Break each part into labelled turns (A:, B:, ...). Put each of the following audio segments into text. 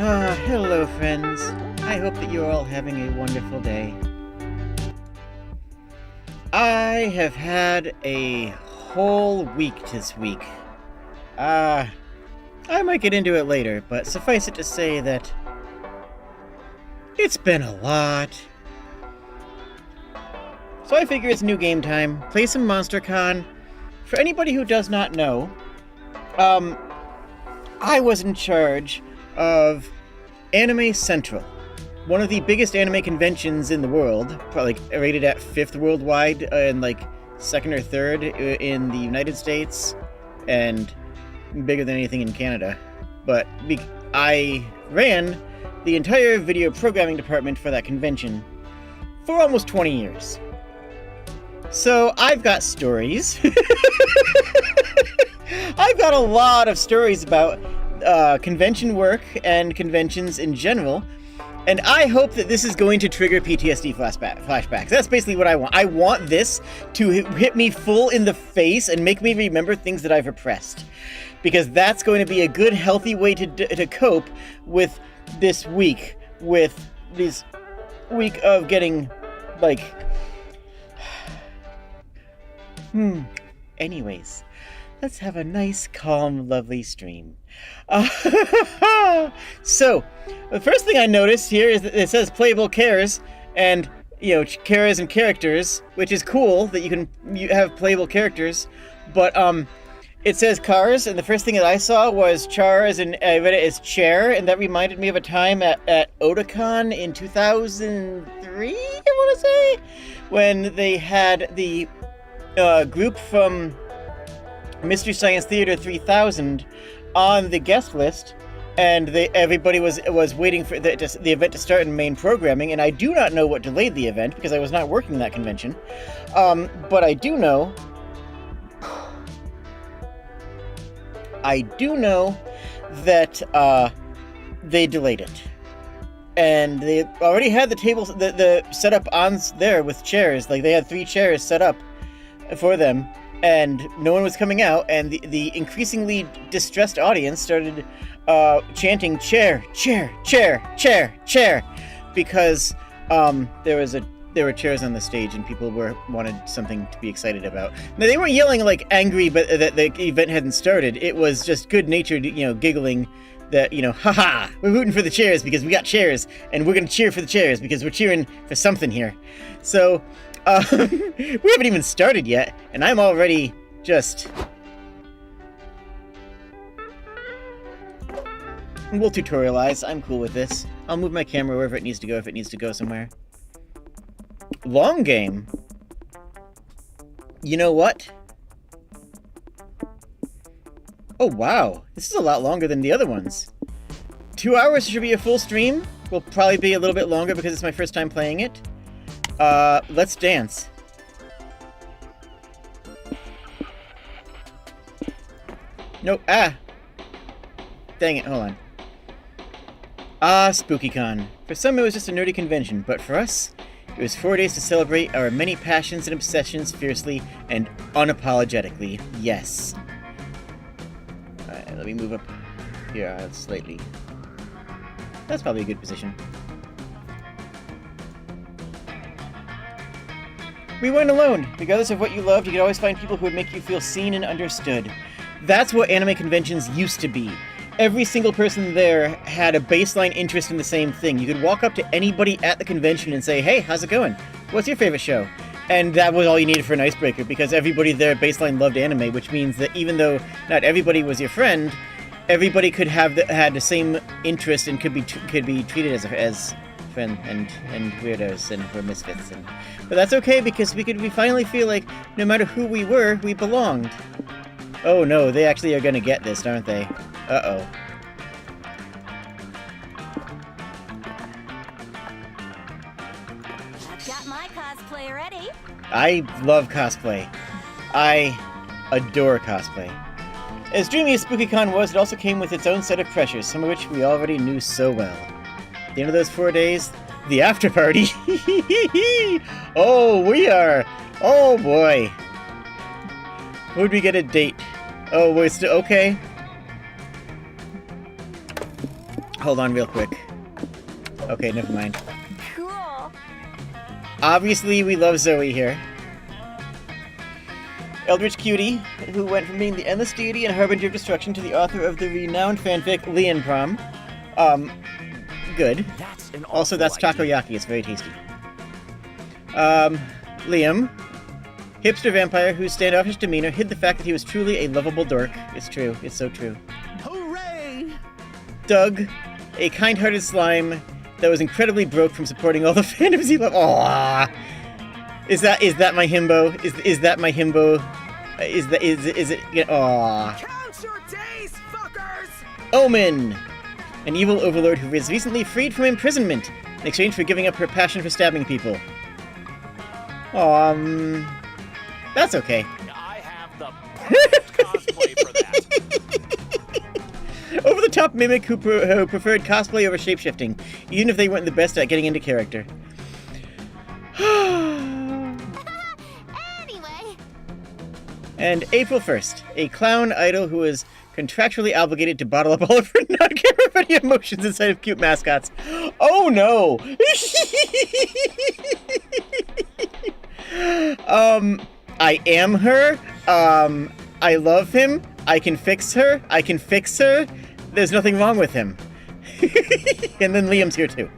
A: Hello friends. I hope that you're all having a wonderful day. I have had a whole week this week. I might get into it later, but suffice it to say that it's been a lot. So I figure it's new game time. Play some MonsterCon. For anybody who does not know, I was in charge of Anime Central, one of the biggest anime conventions in the world, probably rated at 5th worldwide and 2nd or 3rd in the United States, and bigger than anything in Canada. But I ran the entire video programming department for that convention for almost 20 years. So I've got stories. I've got a lot of stories about convention work and conventions in general, and I hope that this is going to trigger PTSD flashbacks. That's basically what I want. I want this to hit me full in the face and make me remember things that I've repressed, because that's going to be a good, healthy way to cope with this week, of getting Anyways, let's have a nice, calm, lovely stream. So, the first thing I noticed here is that it says playable characters, and, characters and characters, which is cool that you have playable characters, but, it says cars, and the first thing that I saw was chars, and I read it as chair, and that reminded me of a time at Otakon in 2003, I want to say, when they had the group from Mystery Science Theater 3000 on the guest list, and everybody was waiting for the event to start in main programming, and I do not know what delayed the event because I was not working that convention, but I do know that they delayed it, and they already had the tables the setup on there with chairs. They had 3 chairs set up for them, and no one was coming out, and the increasingly distressed audience started chanting chair, chair, chair, chair, chair, because there were chairs on the stage and people wanted something to be excited about. Now, they weren't yelling angry, but that the event hadn't started. It was just good-natured, giggling that, haha, we're rooting for the chairs because we got chairs, and we're gonna cheer for the chairs because we're cheering for something here. So, we haven't even started yet, and I'm already just... We'll tutorialize. I'm cool with this. I'll move my camera wherever it needs to go if it needs to go somewhere. Long game? You know what? Oh, wow. This is a lot longer than the other ones. 2 hours should be a full stream. Will probably be a little bit longer because it's my first time playing it. Let's dance. Nope. Dang it, hold on. SpookyCon. For some it was just a nerdy convention, but for us, it was 4 days to celebrate our many passions and obsessions fiercely and unapologetically. Yes. Alright, let me move up here slightly. That's probably a good position. We weren't alone. Regardless of what you loved, you could always find people who would make you feel seen and understood. That's what anime conventions used to be. Every single person there had a baseline interest in the same thing. You could walk up to anybody at the convention and say, hey, how's it going? What's your favorite show? And that was all you needed for an icebreaker, because everybody there baseline loved anime, which means that even though not everybody was your friend, everybody could have had the same interest and could be treated as friend and weirdos and we're misfits. But that's okay, because we finally feel like no matter who we were, we belonged. Oh no, they actually are gonna get this, aren't they? Uh-oh.
B: I've got my cosplay ready.
A: I love cosplay. I adore cosplay. As dreamy as SpookyCon was, it also came with its own set of pressures, some of which we already knew so well. At the end of those 4 days, the after party. Oh, we are. Oh boy. Would we get a date? Oh, we're still okay. Hold on real quick. Okay, never mind.
B: Cool.
A: Obviously, we love Zoe here. Eldritch Cutie, who went from being the endless deity and harbinger of destruction to the author of the renowned fanfic Lian Prom. Good. Also, that's takoyaki. It's very tasty. Liam, hipster vampire whose standoffish demeanor hid the fact that he was truly a lovable dork. It's true. It's so true.
C: Hooray!
A: Doug, a kind-hearted slime that was incredibly broke from supporting all the fandoms he loved. Aww. Is that my himbo? Is that my himbo? Is it? Aww.
C: Count your days, fuckers!
A: Omen, an evil overlord who was recently freed from imprisonment in exchange for giving up her passion for stabbing people. That's okay.
C: I have the perfect cosplay for that.
A: Over-the-top mimic who preferred cosplay over shapeshifting, even if they weren't the best at getting into character.
B: Anyway.
A: And April 1st, a clown idol who is contractually obligated to bottle up all of her non-camera-ready emotions inside of cute mascots. Oh no! I am her. I love him. I can fix her. I can fix her. There's nothing wrong with him. And then Liam's here too.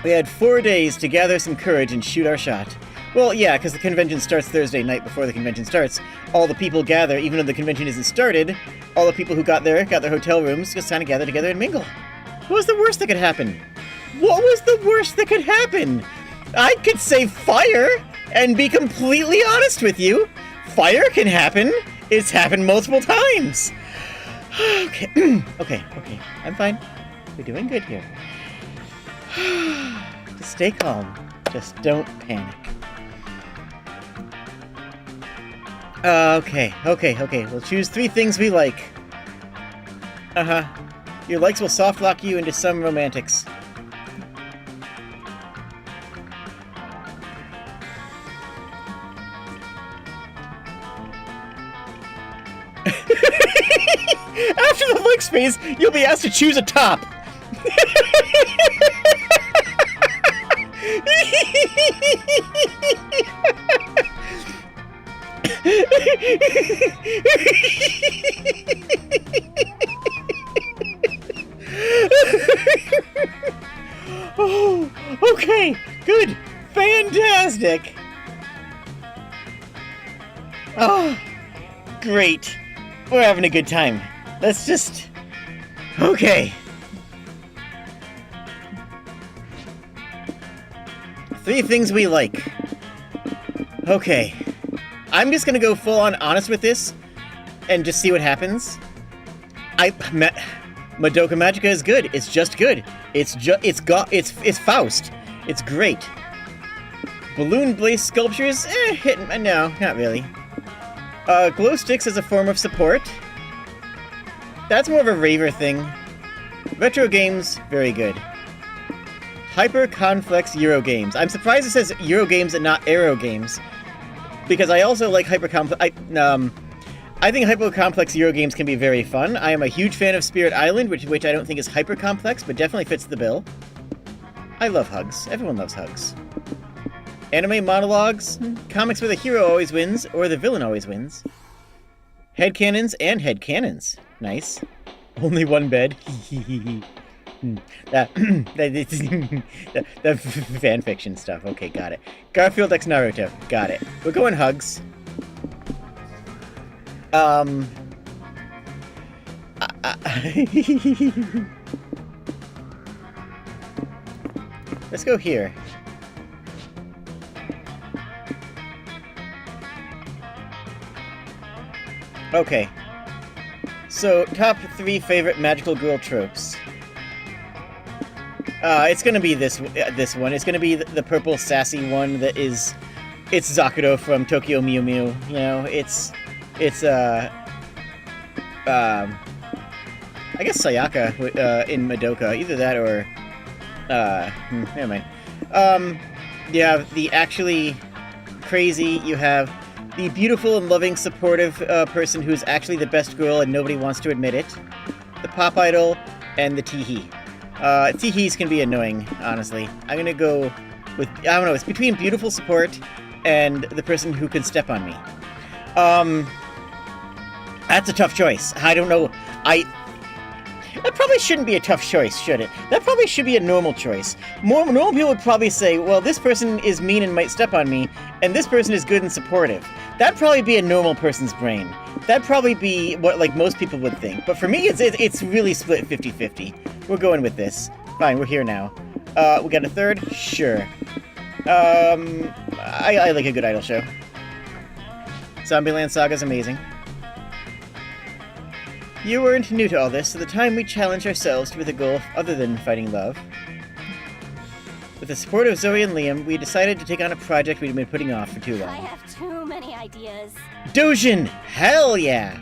A: We had 4 days to gather some courage and shoot our shot. Well, yeah, because the convention starts Thursday night before the convention starts. All the people gather, even though the convention isn't started. All the people who got their hotel rooms, just kind of gather together and mingle. What was the worst that could happen? What was the worst that could happen? I could say fire and be completely honest with you. Fire can happen. It's happened multiple times. Okay, okay. I'm fine. We're doing good here. Just stay calm. Just don't panic. Okay. We'll choose 3 things we like. Your likes will soft lock you into some romantics. After the likes phase, you'll be asked to choose a top. Oh, okay, good, fantastic. Oh, great. We're having a good time. Let's just... Okay. 3 things we like. Okay. I'm just gonna go full on honest with this and just see what happens. Madoka Magica is good. It's just good. It's Faust. It's great. Balloon Blaze Sculptures? No, not really. Glow Sticks as a form of support. That's more of a raver thing. Retro games, very good. Hyper-complex Euro games. I'm surprised it says Euro games and not Aero games. Because I also like hyper-complex... I think hyper-complex Euro games can be very fun. I am a huge fan of Spirit Island, which I don't think is hyper-complex, but definitely fits the bill. I love hugs. Everyone loves hugs. Anime monologues, comics where the hero always wins, or the villain always wins. Headcanons and headcanons. Nice. Only one bed. That fanfiction stuff. Okay, got it. Garfield x Naruto. Got it. We're going hugs. Let's go here. Okay. So, top 3 favorite magical girl tropes. It's gonna be this one. It's gonna be the purple sassy one that is... It's Zakuro from Tokyo Mew Mew. You know, it's I guess Sayaka in Madoka. Either that or... never mind. You have the actually crazy, you have the beautiful and loving, supportive person who's actually the best girl and nobody wants to admit it, the pop idol, and the teehee. Teehees can be annoying, honestly. I'm gonna go with, I don't know, it's between beautiful support and the person who can step on me. That's a tough choice. I don't know. That probably shouldn't be a tough choice, should it? That probably should be a normal choice. Normal people would probably say, well, this person is mean and might step on me, and this person is good and supportive. That'd probably be a normal person's brain. That'd probably be what, like, most people would think. But for me, it's really split 50-50. We're going with this. Fine, we're here now. We got a third? Sure. I like a good idol show. Zombieland Saga's amazing. You weren't new to all this, so the time we challenge ourselves with a goal other than fighting love. With the support of Zoe and Liam, we decided to take on a project we'd been putting off for too long.
B: I have too many ideas.
A: Dojin! Hell yeah!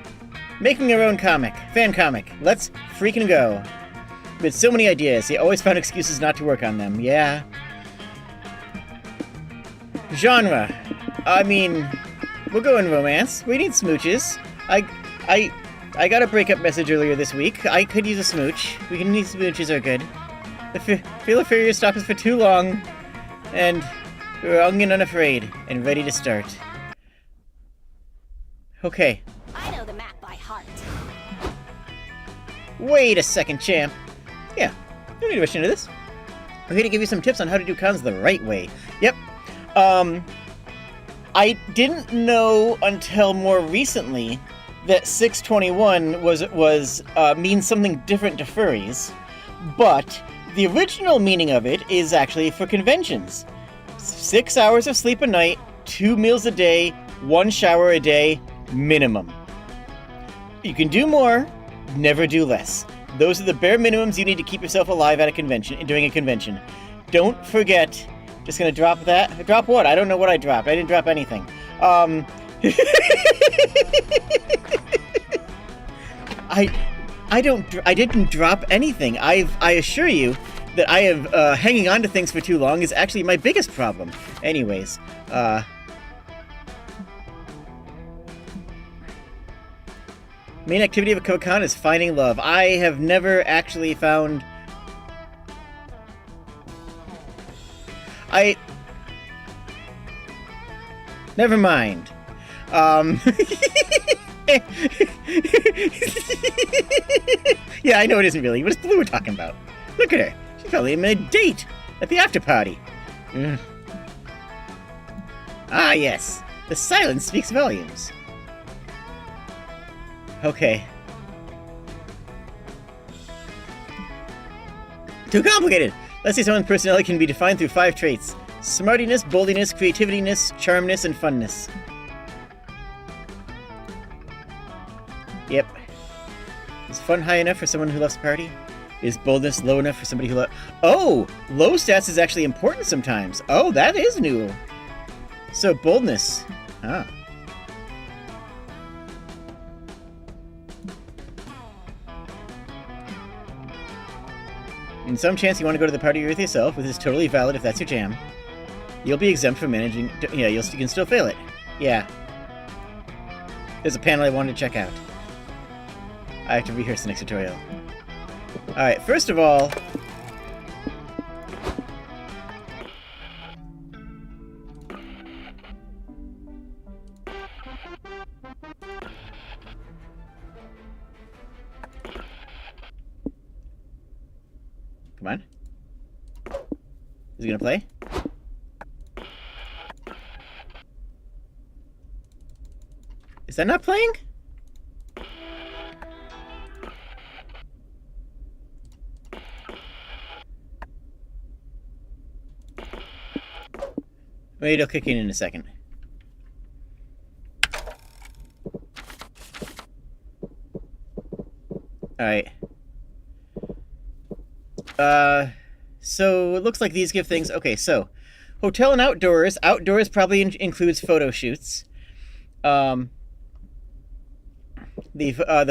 A: Making our own comic. Fan comic. Let's freaking go. We had so many ideas, they always found excuses not to work on them. Yeah. Genre. I mean, we'll go in romance. We need smooches. I got a breakup message earlier this week. I could use a smooch. We can need smooches are good. The feel of fear stalked us for too long, and we're young and unafraid, and ready to start. Okay.
B: I know the map by heart.
A: Wait a second, champ. Yeah, don't need to rush into this. We're here to give you some tips on how to do cons the right way. Yep. I didn't know until more recently that 621 was means something different to furries, but the original meaning of it is actually for conventions. 6 hours of sleep a night, 2 meals a day, 1 shower a day, minimum. You can do more, never do less. Those are the bare minimums you need to keep yourself alive at a convention, during a convention. Don't forget, just gonna drop that. Drop what? I don't know what I dropped. I didn't drop anything. I didn't drop anything. I assure you that I have hanging on to things for too long is actually my biggest problem. Anyways, main activity of a Comic-Con is finding love. I have never actually found. Never mind. Yeah, I know it isn't really. What is Blue talking about? Look at her. She's probably in a date at the after party. Ah, yes. The silence speaks volumes. Okay. Too complicated. Let's say someone's personality can be defined through 5 traits. Smartiness, boldiness, creativityness, charmness, and funness. Yep. Is fun high enough for someone who loves to party? Is boldness low enough for somebody who loves... Oh! Low stats is actually important sometimes. Oh, that is new. So, boldness. Ah. In some chance you want to go to the party with yourself, which is totally valid if that's your jam. You'll be exempt from managing... Yeah, you can still fail it. Yeah. There's a panel I wanted to check out. I have to rehearse the next tutorial. Alright, first of all... Come on. Is he gonna play? Is that not playing? Wait, it'll kick in a second. Alright. So it looks like these give things... Okay, so hotel and outdoors. Outdoors probably includes photo shoots. The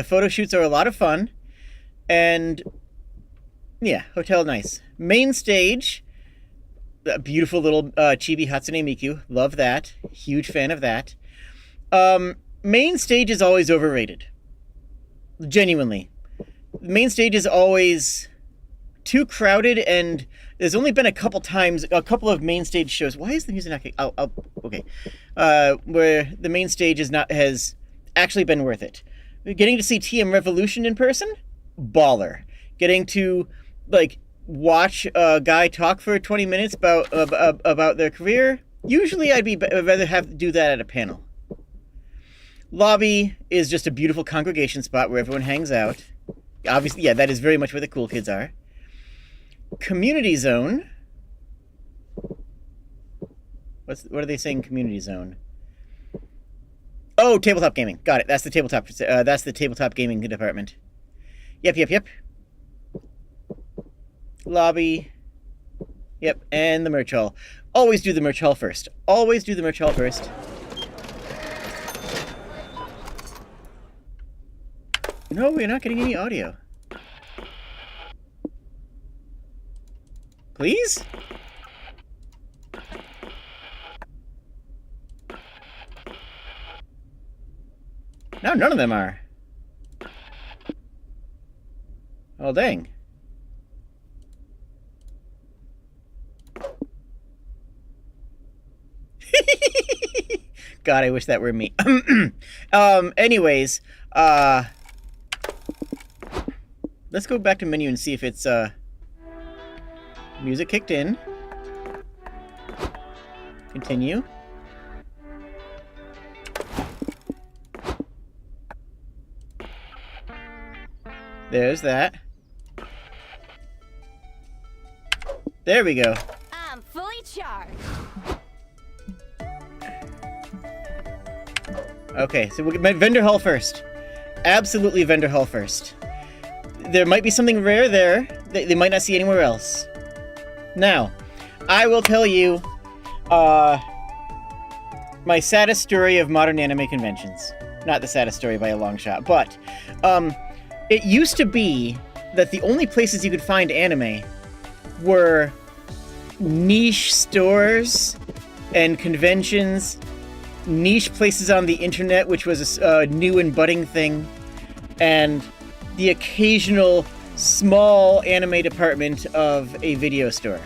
A: photo shoots are a lot of fun. And yeah, hotel nice. Main stage... A beautiful little chibi Hatsune Miku. Love that. Huge fan of that. Main stage is always overrated. Genuinely. The main stage is always too crowded, and there's only been a couple of main stage shows. Why is the music not... okay. Where the main stage has actually been worth it. Getting to see TM Revolution in person? Baller. Getting to, like, watch a guy talk for 20 minutes about their career? Usually I'd rather do that at a panel. Lobby is just a beautiful congregation spot where everyone hangs out. Obviously, yeah, that is very much where the cool kids are. Community zone. What are they saying? Community zone. Oh, tabletop gaming. Got it. That's the tabletop gaming department. Yep. Lobby. Yep, and the merch hall. Always do the merch hall first. No, we're not getting any audio. Please? No, none of them are. Oh, dang. God, I wish that were me. Anyways, let's go back to menu and see if it's, music kicked in. Continue. There's that. There we go.
B: I'm fully charged.
A: Okay, so we'll get vendor hall first. Absolutely vendor hall first. There might be something rare there that they might not see anywhere else. Now, I will tell you my saddest story of modern anime conventions. Not the saddest story by a long shot, but it used to be that the only places you could find anime were niche stores and conventions, niche places on the internet, which was a new and budding thing, and the occasional small anime department of a video store.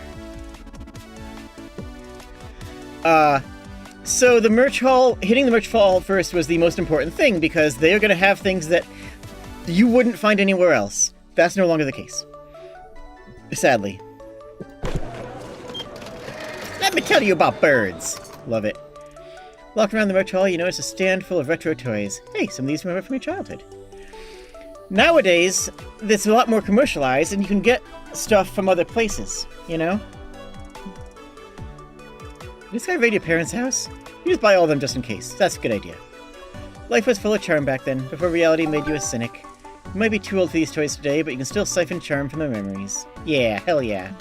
A: So the merch hall, hitting the merch hall first was the most important thing, because they are going to have things that you wouldn't find anywhere else. That's no longer the case. Sadly. Let me tell you about birds. Love it. Walking around the merch hall, you notice a stand full of retro toys. Hey, some of these remember from your childhood. Nowadays, it's a lot more commercialized, and you can get stuff from other places, you know? This guy raid your parents' house? You just buy all of them just in case. That's a good idea. Life was full of charm back then, before reality made you a cynic. You might be too old for these toys today, but you can still siphon charm from the memories. Yeah, hell yeah.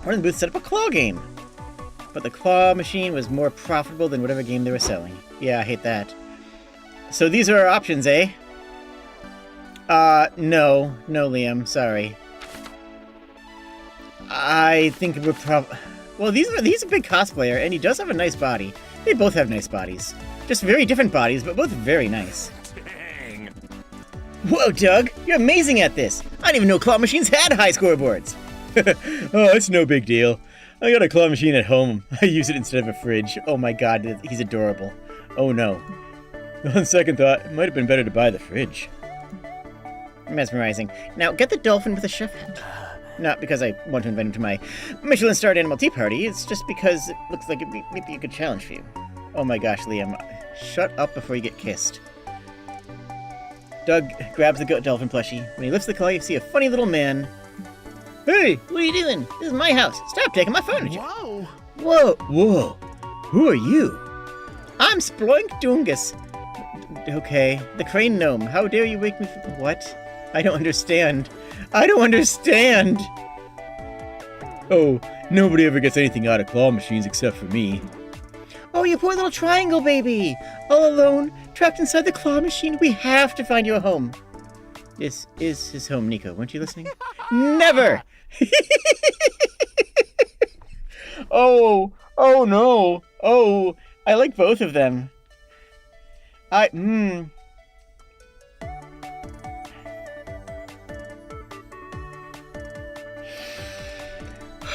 A: One of the booths set up a claw game. But the claw machine was more profitable than whatever game they were selling. Yeah, I hate that. So these are our options, eh? No, Liam, sorry. I think we're well, he's a big cosplayer, and he does have a nice body. They both have nice bodies. Just very different bodies, but both very nice.
C: Dang.
A: Whoa, Doug, you're amazing at this. I didn't even know claw machines had high scoreboards. Oh, it's no big deal. I got a claw machine at home. I use it instead of a fridge. Oh my god, he's adorable. Oh no. On second thought, it might have been better to buy the fridge. Mesmerizing. Now, get the dolphin with a chef hat. Not because I want to invite him to my Michelin-starred animal tea party, it's just because it looks like it'd be a good challenge for you. Oh my gosh, Liam. Shut up before you get kissed. Doug grabs the dolphin plushie. When he lifts the claw, you see a funny little man. Hey, what are you doing? This is my house. Stop taking my furniture.
C: Whoa.
A: Whoa. Who are you? I'm Sploink Dungus. Okay, the crane gnome. How dare you wake me from... What? I don't understand. Oh, nobody ever gets anything out of claw machines except for me. Oh, you poor little triangle baby! All alone, trapped inside the claw machine. We have to find you a home. This is his home, Nico. Weren't you listening? Never! Oh no. Oh, I like both of them.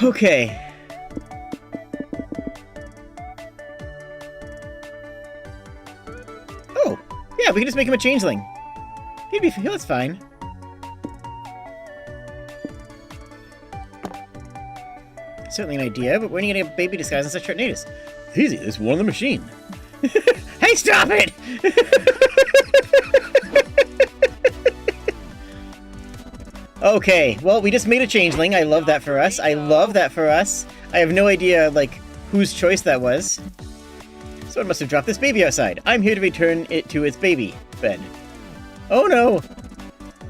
A: Okay. Oh, yeah, we can just make him a changeling. That's fine. Certainly an idea, but when are you gonna get a baby disguise in such short notice? It's easy, there's one on the machine. Hey, stop it! Okay, well, we just made a changeling. I love that for us. I love that for us. I have no idea, like, whose choice that was. Someone must have dropped this baby outside. I'm here to return it to its baby bed. Oh no!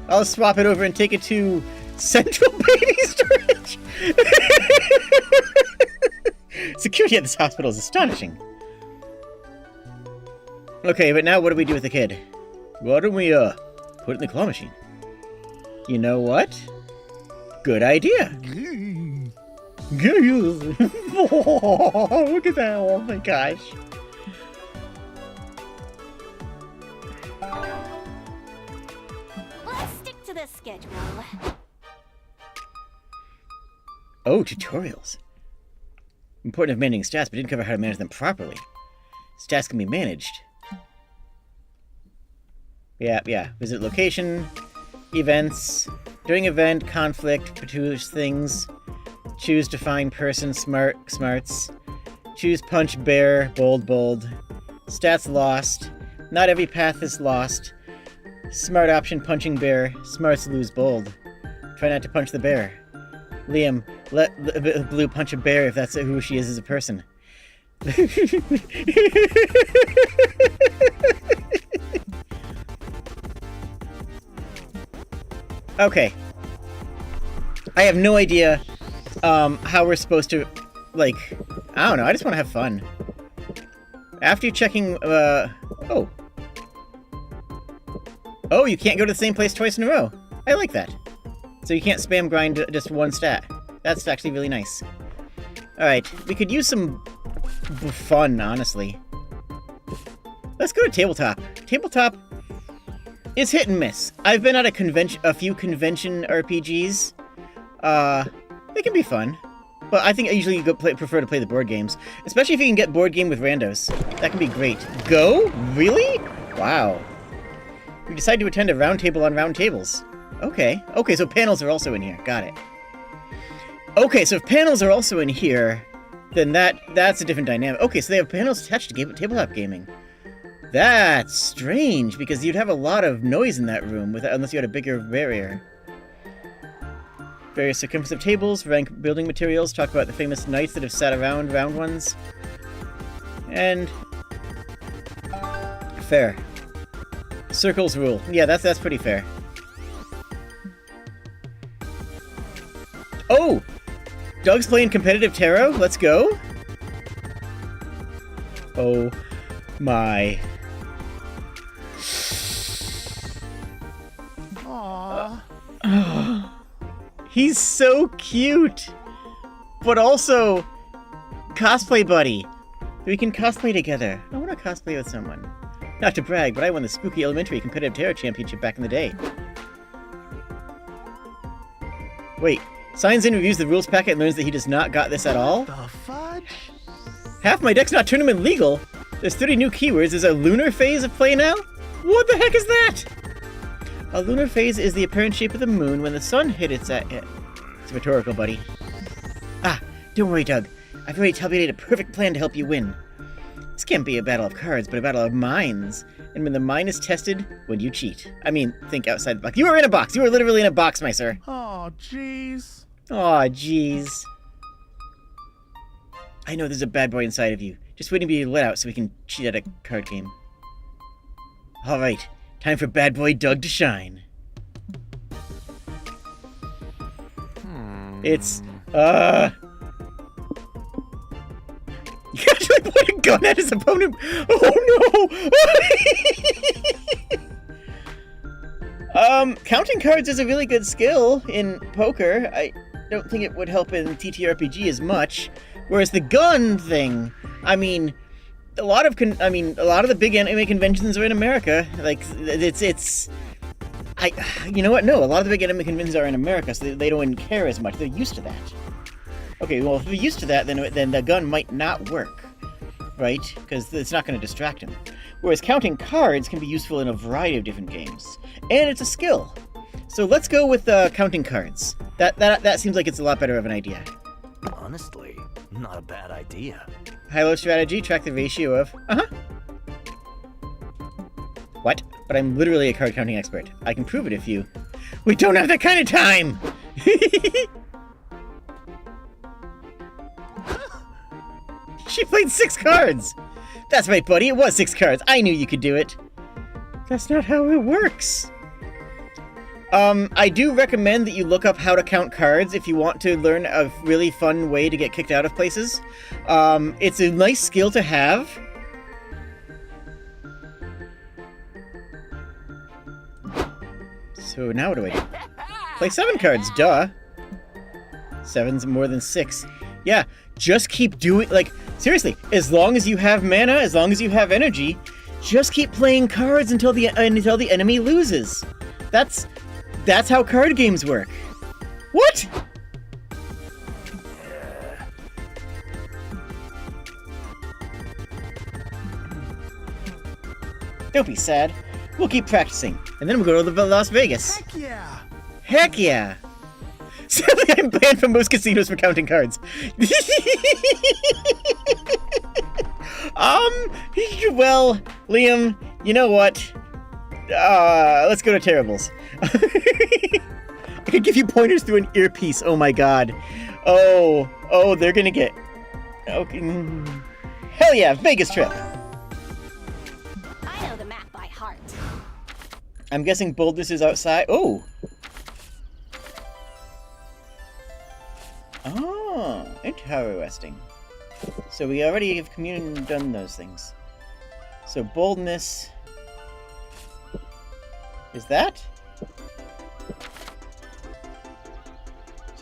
A: I'll swap it over and take it to Central Baby Storage! Security at this hospital is astonishing. Okay, but now what do we do with the kid? Why don't we, put it in the claw machine? You know what? Good idea. Oh, look at that. Oh my gosh.
B: Let's stick to the schedule.
A: Oh, tutorials. Important of managing stats, but didn't cover how to manage them properly. Stats can be managed. Yeah. Visit location, events, during event, conflict, produce things, choose define person, smarts, choose punch, bear, bold, stats lost, not every path is lost, smart option, punching bear, smarts lose bold, try not to punch the bear. Liam, let Blue punch a bear if that's who she is as a person. Okay. I have no idea how we're supposed to, like, I don't know, I just want to have fun. After you're checking, oh, you can't go to the same place twice in a row. I like that. So you can't spam grind just one stat. That's actually really nice. Alright, we could use some fun, honestly. Let's go to Tabletop. Tabletop is hit and miss. I've been at a few convention RPGs. They can be fun. But I think I usually prefer to play the board games. Especially if you can get board game with randos. That can be great. Go? Really? Wow. We decided to attend a round table on round tables. Okay. Okay, so panels are also in here. Got it. Okay, so if panels are also in here, then that's a different dynamic. Okay, so they have panels attached to tabletop gaming. That's strange, because you'd have a lot of noise in that room unless you had a bigger barrier. Various circumference of tables, rank building materials, talk about the famous knights that have sat around round ones. And fair. Circles rule. Yeah, that's pretty fair. Oh! Doug's playing competitive tarot? Let's go. Oh my.
C: Aww.
A: He's so cute! But also, cosplay buddy. We can cosplay together. I want to cosplay with someone. Not to brag, but I won the Spooky Elementary Competitive Tarot Championship back in the day. Wait, signs in, reviews the rules packet, and learns that he does not got this at all?
C: The fudge?
A: Half my deck's not tournament legal. There's 30 new keywords. There's a lunar phase of play now? What the heck is that? A lunar phase is the apparent shape of the moon when the sun hits at it. It's rhetorical, buddy. Ah, don't worry, Doug. I've already tabulated a perfect plan to help you win. This can't be a battle of cards, but a battle of minds. And when the mind is tested, when you cheat. I mean, think outside the box. You were in a box! You were literally in a box, my sir.
C: Oh, jeez.
A: Aw, jeez. I know there's a bad boy inside of you. Just waiting to be let out so we can cheat at a card game. Alright, time for bad boy Doug to shine. It's, You actually put a gun at his opponent! Oh no! Counting cards is a really good skill in poker. I don't think it would help in TTRPG as much. Whereas the gun thing, I mean, a lot of the big anime conventions are in America. Like, you know what? No, a lot of the big anime conventions are in America, so they don't care as much. They're used to that. Okay, well, if they're used to that, then the gun might not work, right? Because it's not going to distract him. Whereas counting cards can be useful in a variety of different games, and it's a skill. So let's go with counting cards. That seems like it's a lot better of an idea.
D: Honestly, not a bad idea.
A: High-low strategy, track the ratio of... What? But I'm literally a card counting expert. I can prove it if you... We don't have that kind of time! She played 6 cards! That's right, buddy, it was 6 cards. I knew you could do it. That's not how it works. I do recommend that you look up how to count cards if you want to learn a really fun way to get kicked out of places. It's a nice skill to have. So now what do I do? Play 7 cards, duh. 7's more than 6. Yeah, just keep doing, like, seriously, as long as you have mana, as long as you have energy, just keep playing cards until the enemy loses. That's how card games work. What? Don't be sad. We'll keep practicing, and then we'll go to Las Vegas.
D: Heck yeah!
A: Heck yeah! Sadly, I'm banned from most casinos for counting cards. Well, Liam, you know what? Let's go to Terribles. I could give you pointers through an earpiece. Oh my god. Oh, they're gonna get... Okay. Hell yeah, Vegas trip.
B: I know the map by heart.
A: I'm guessing boldness is outside. Oh, interesting. So we already have done those things. So boldness is that?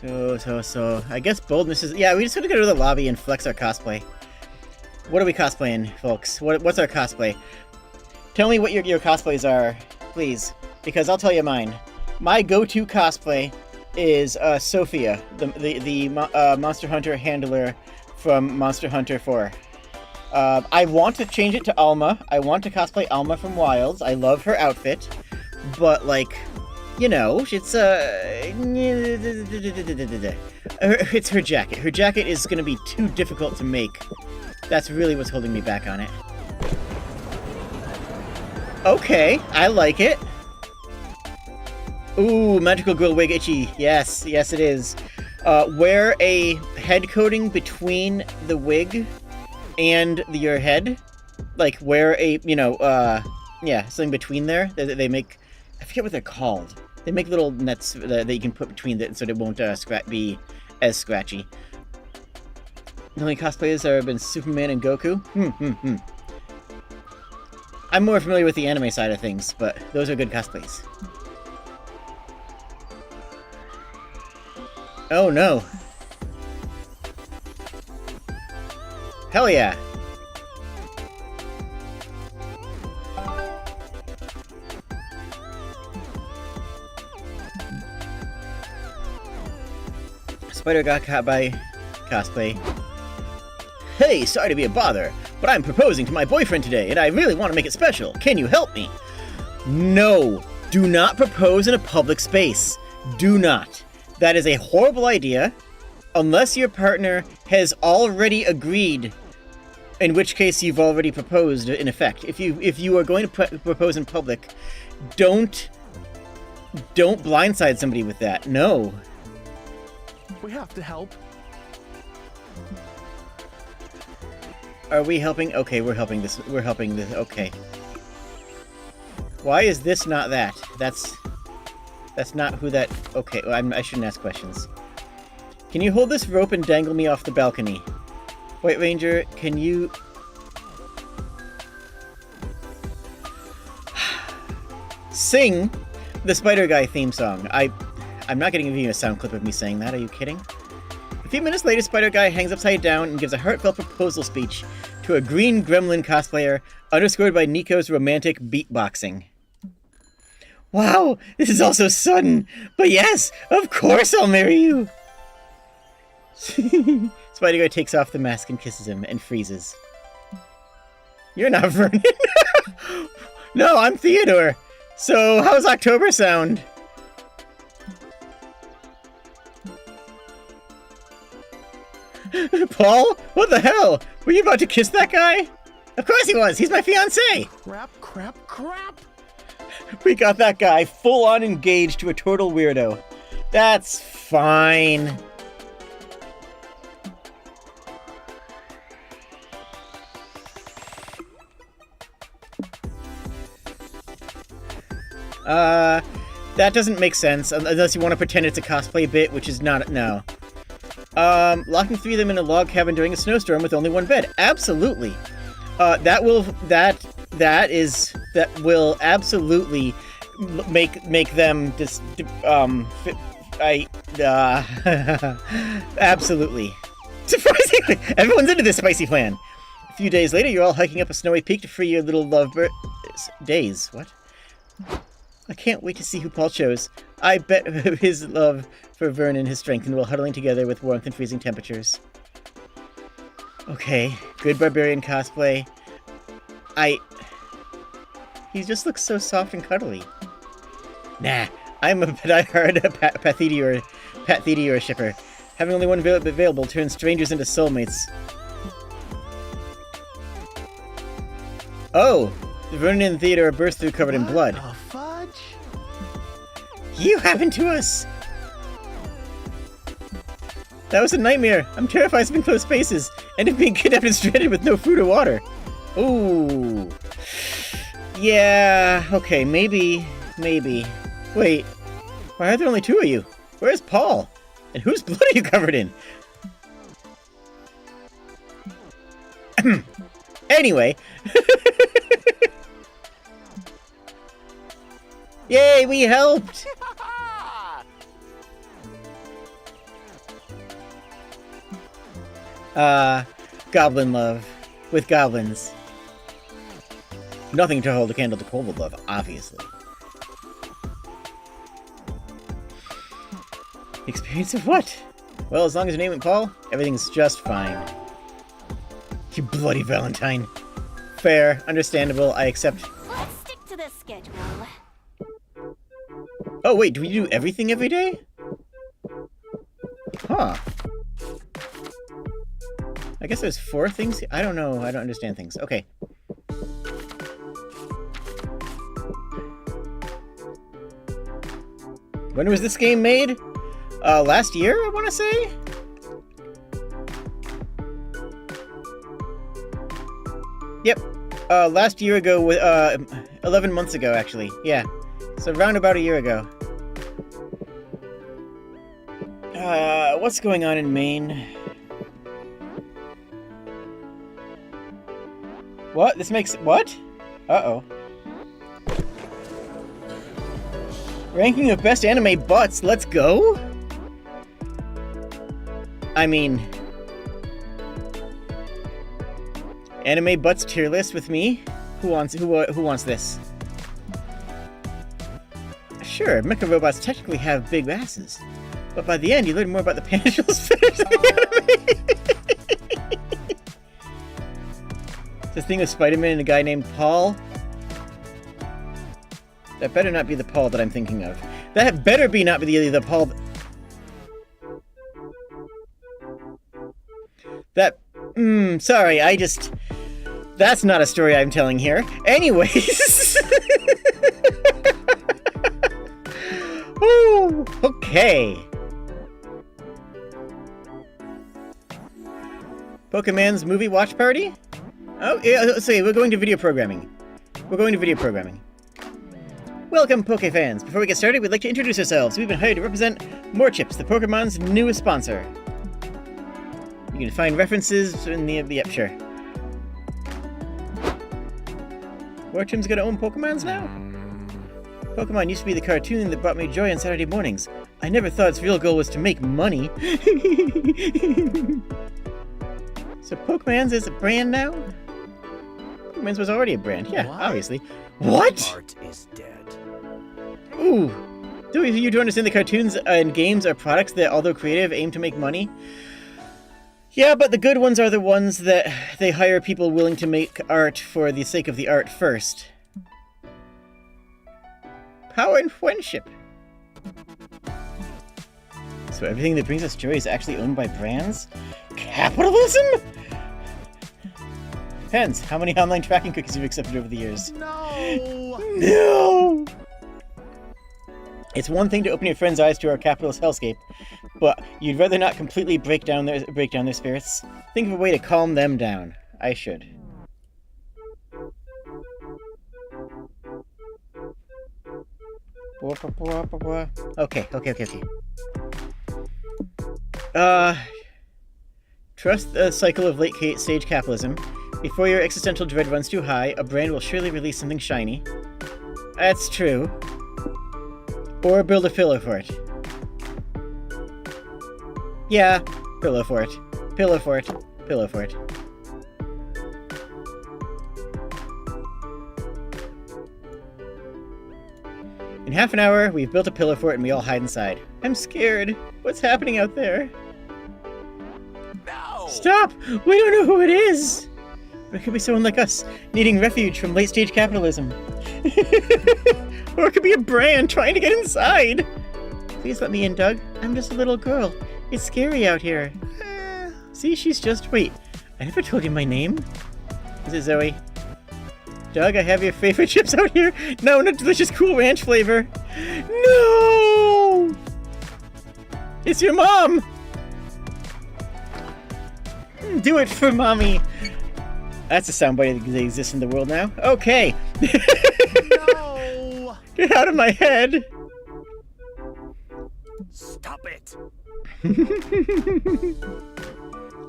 A: So I guess boldness is, yeah, we just gotta go to the lobby and flex our cosplay. What are we cosplaying, folks? What's our cosplay? Tell me what your cosplays are, please, because I'll tell you mine. My go-to cosplay is Sophia, the Monster Hunter handler from Monster Hunter 4. I want to change it to Alma. I want to cosplay Alma from Wilds. I love her outfit, but like, you know, it's it's her jacket. Her jacket is going to be too difficult to make. That's really what's holding me back on it. Okay, I like it. Ooh, magical girl wig itchy. Yes, it is. Wear a head coating between the wig and your head. Like, wear a, yeah, something between there. They make, I forget what they're called. They make little nets that you can put between it so it won't be as scratchy. The only cosplayers have been Superman and Goku. I'm more familiar with the anime side of things, but those are good cosplays. Oh no. Hell yeah. Spider got caught by cosplay. Hey, sorry to be a bother, but I'm proposing to my boyfriend today, and I really want to make it special. Can you help me? No, do not propose in a public space. Do not. That is a horrible idea, unless your partner has already agreed, in which case you've already proposed, in effect. If you are going to propose in public, don't blindside somebody with that. No.
D: We have to help.
A: Are we helping? Okay, we're helping this. We're helping this. Okay. Why is this not that? That's not who that... Okay, well, I shouldn't ask questions. Can you hold this rope and dangle me off the balcony? White Ranger, can you... Sing the Spider Guy theme song. I'm not going to give you a sound clip of me saying that. Are you kidding? A few minutes later, Spider Guy hangs upside down and gives a heartfelt proposal speech to a green gremlin cosplayer, underscored by Nico's romantic beatboxing. Wow, this is all so sudden, but yes, of course I'll marry you! Spider-Guy takes off the mask and kisses him, and freezes. You're not Vernon. No, I'm Theodore. So, how's October sound? Paul? What the hell? Were you about to kiss that guy? Of course he was! He's my fiancé!
D: Crap!
A: We got that guy full-on engaged to a total weirdo. That's fine. That doesn't make sense, unless you want to pretend it's a cosplay bit, which is not, no. Locking 3 of them in a log cabin during a snowstorm with only one bed. Absolutely. That will absolutely make them just, absolutely. Surprisingly, everyone's into this spicy plan. A few days later, you're all hiking up a snowy peak to free your little lovebird. Days? What? I can't wait to see who Paul chose. I bet his love for Vernon has strengthened while huddling together with warmth and freezing temperatures. Okay, good barbarian cosplay. He just looks so soft and cuddly. Nah, I'm a die-hard Pat Theodore shipper. Having only one available turns strangers into soulmates. Oh, Vernon and Theodore burst through covered in blood.
D: What the fudge?
A: You happened to us! That was a nightmare. I'm terrified of enclosed spaces and of being kidnapped and stranded with no food or water. Ooh. Yeah, okay, maybe. Wait, why are there only 2 of you? Where's Paul? And whose blood are you covered in? Anyway. Yay, we helped! Goblin love. With goblins. Nothing to hold a candle to Kobold love, obviously. Experience of what? Well, as long as your name ain't Paul, everything's just fine. You bloody Valentine. Fair, understandable, I accept.
B: Let's stick to the schedule.
A: Oh wait, do we do everything every day? Huh. I guess there's 4 things? I don't know, I don't understand things. Okay. When was this game made? Last year, I want to say? Yep. Last year ago, 11 months ago, actually. Yeah. So around about a year ago. What's going on in Maine? What? This makes... What? Uh-oh. Ranking of best anime butts, let's go? I mean... Anime butts tier list with me? Who wants this? Sure, mecha robots technically have big asses. But by the end, you learn more about the Panagil's fetish of the anime. This thing with Spider-Man and a guy named Paul? That better not be the Paul that I'm thinking of. That better be not be the Paul... That... sorry, I just... That's not a story I'm telling here. Anyways... Ooh, okay. Pokemon's movie watch party? Oh, yeah, let's see, we're going to video programming. Welcome, Poke fans. Before we get started, we'd like to introduce ourselves. We've been hired to represent More Chips, the Pokemon's newest sponsor. You can find references in the yep, sure. More Chim's gonna own Pokemons now? Pokemon used to be the cartoon that brought me joy on Saturday mornings. I never thought its real goal was to make money. So Pokemon's is a brand now? Wins was already a brand. Yeah,
D: What?
A: obviously. What?
C: Art is dead.
A: Ooh. Do you do understand the cartoons and games are products that, although creative, aim to make money? Yeah, but the good ones are the ones that they hire people willing to make art for the sake of the art first. Power and friendship. So everything that brings us joy is actually owned by brands? Capitalism? Depends. How many online tracking cookies you've accepted over the years?
D: No!
A: No! It's one thing to open your friends' eyes to our capitalist hellscape, but you'd rather not completely break down their spirits. Think of a way to calm them down. I should. Okay. Trust the cycle of late-stage capitalism. Before your existential dread runs too high, a brand will surely release something shiny. That's true. Or build a pillow for it. Yeah, pillow for it. Pillow for it. Pillow for it. In half an hour, we've built a pillow for it and we all hide inside. I'm scared. What's happening out there?
C: No!
A: Stop! We don't know who it is! But it could be someone like us, needing refuge from late-stage capitalism. Or it could be a brand trying to get inside! Please let me in, Doug. I'm just a little girl. It's scary out here. See, she's just... Wait, I never told you my name? Is it Zoe? Doug, I have your favorite chips out here. No, not delicious Cool Ranch flavor. No! It's your mom! Do it for mommy. That's a soundbite that exists in the world now. Okay.
D: No!
A: Get out of my head.
C: Stop it!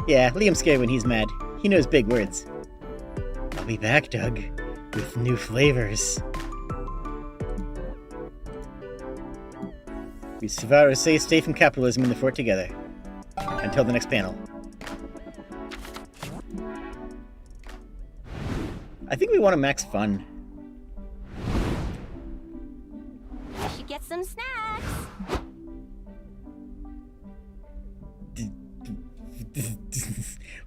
A: Yeah, Liam's scared when he's mad. He knows big words. I'll be back, Doug, with new flavors. We survive or stay from capitalism in the fort together. Until the next panel. I think we want to max fun.
B: You should get some snacks.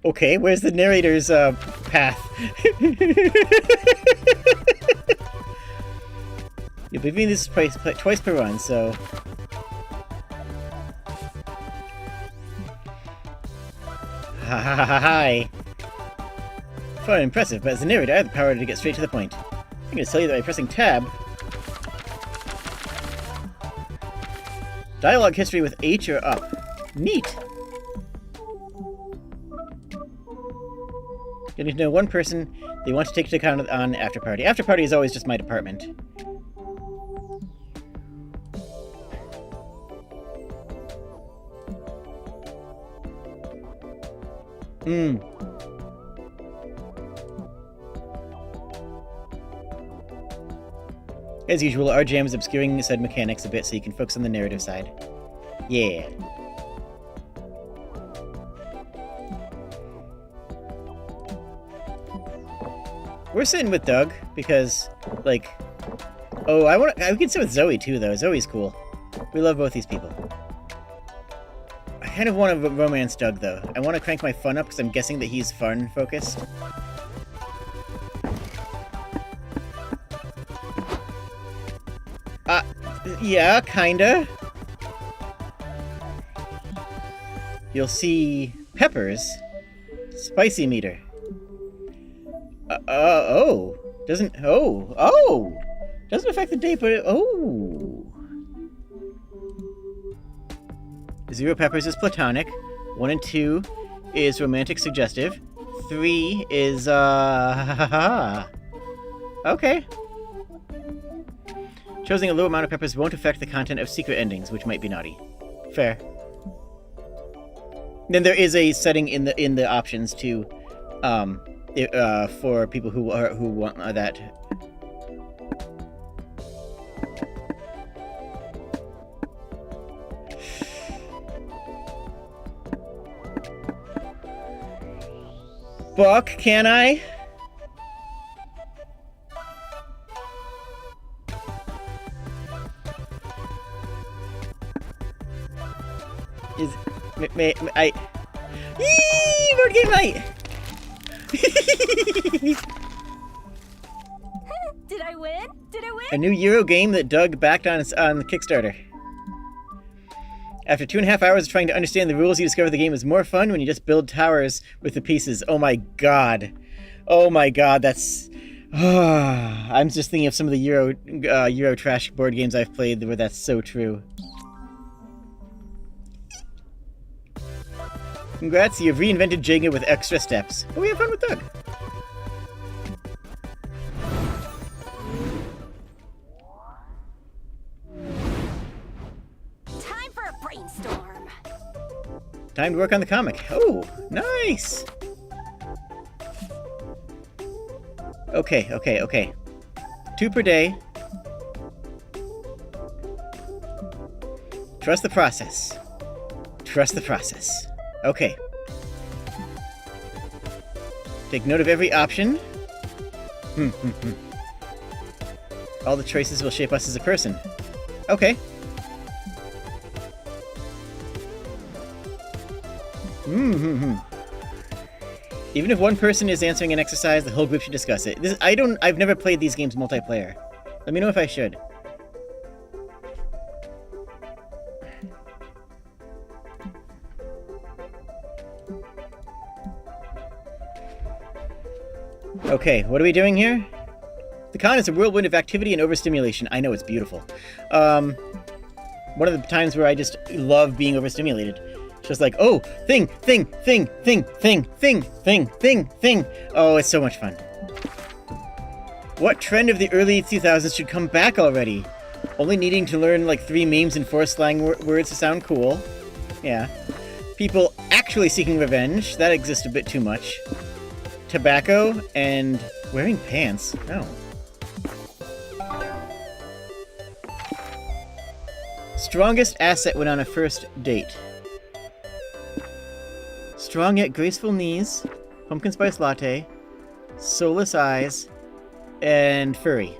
A: Okay, where's the narrator's path? You'll be viewing this twice per run, so... Hi. Fun and impressive, but as a narrator, I have the power to get straight to the point. I'm going to tell you that by pressing tab... Dialogue history with H or up. Neat! Getting to know one person they want to take to account on After Party. After Party is always just my department. As usual, our jam is obscuring said mechanics a bit so you can focus on the narrative side. Yeah. We're sitting with Doug because, like, we can sit with Zoe too, though. Zoe's cool. We love both these people. I kind of want to romance Doug, though. I want to crank my fun up because I'm guessing that he's fun-focused. Yeah, kinda. You'll see peppers. Spicy meter. Doesn't affect the date, but oh. 0 peppers is platonic. 1 and 2 is romantic suggestive. 3 is, okay. Choosing a low amount of peppers won't affect the content of secret endings, which might be naughty. Fair. Then there is a setting in the options to, for people who want that. Buck, can I? Is I? Yee! Board game night.
B: Did I win? Did I win?
A: A new Euro game that Doug backed on the Kickstarter. After 2.5 hours of trying to understand the rules, you discover the game is more fun when you just build towers with the pieces. Oh my god. Oh my god, that's... I'm just thinking of some of the Euro trash board games I've played where that's so true. Congrats, you've reinvented Jenga with extra steps. But we have fun with Doug.
B: Time for a brainstorm.
A: Time to work on the comic. Oh, nice! Okay. 2 per day. Trust the process. Trust the process. Okay. Take note of every option. All the choices will shape us as a person. Okay. Even if one person is answering an exercise, the whole group should discuss it. I've never played these games multiplayer. Let me know if I should. Okay, what are we doing here? The con is a whirlwind of activity and overstimulation. I know, it's beautiful. One of the times where I just love being overstimulated. It's just like, oh, thing. Oh, it's so much fun. What trend of the early 2000s should come back already? Only needing to learn like 3 memes and 4 slang words to sound cool. Yeah. People actually seeking revenge. That exists a bit too much. Tobacco and wearing pants. No. Strongest asset when on a first date. Strong yet graceful knees, pumpkin spice latte, soulless eyes, and furry.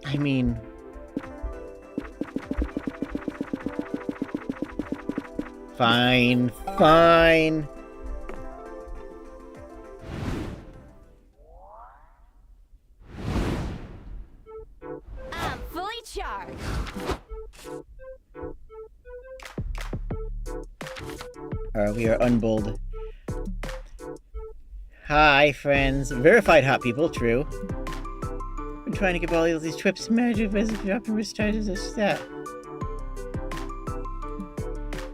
A: I mean... Fine.
B: I'm fully charged.
A: We are unbold. Hi, friends. Verified hot people, true. Been trying to get all these trips magic visit dropping risk charges, this, that.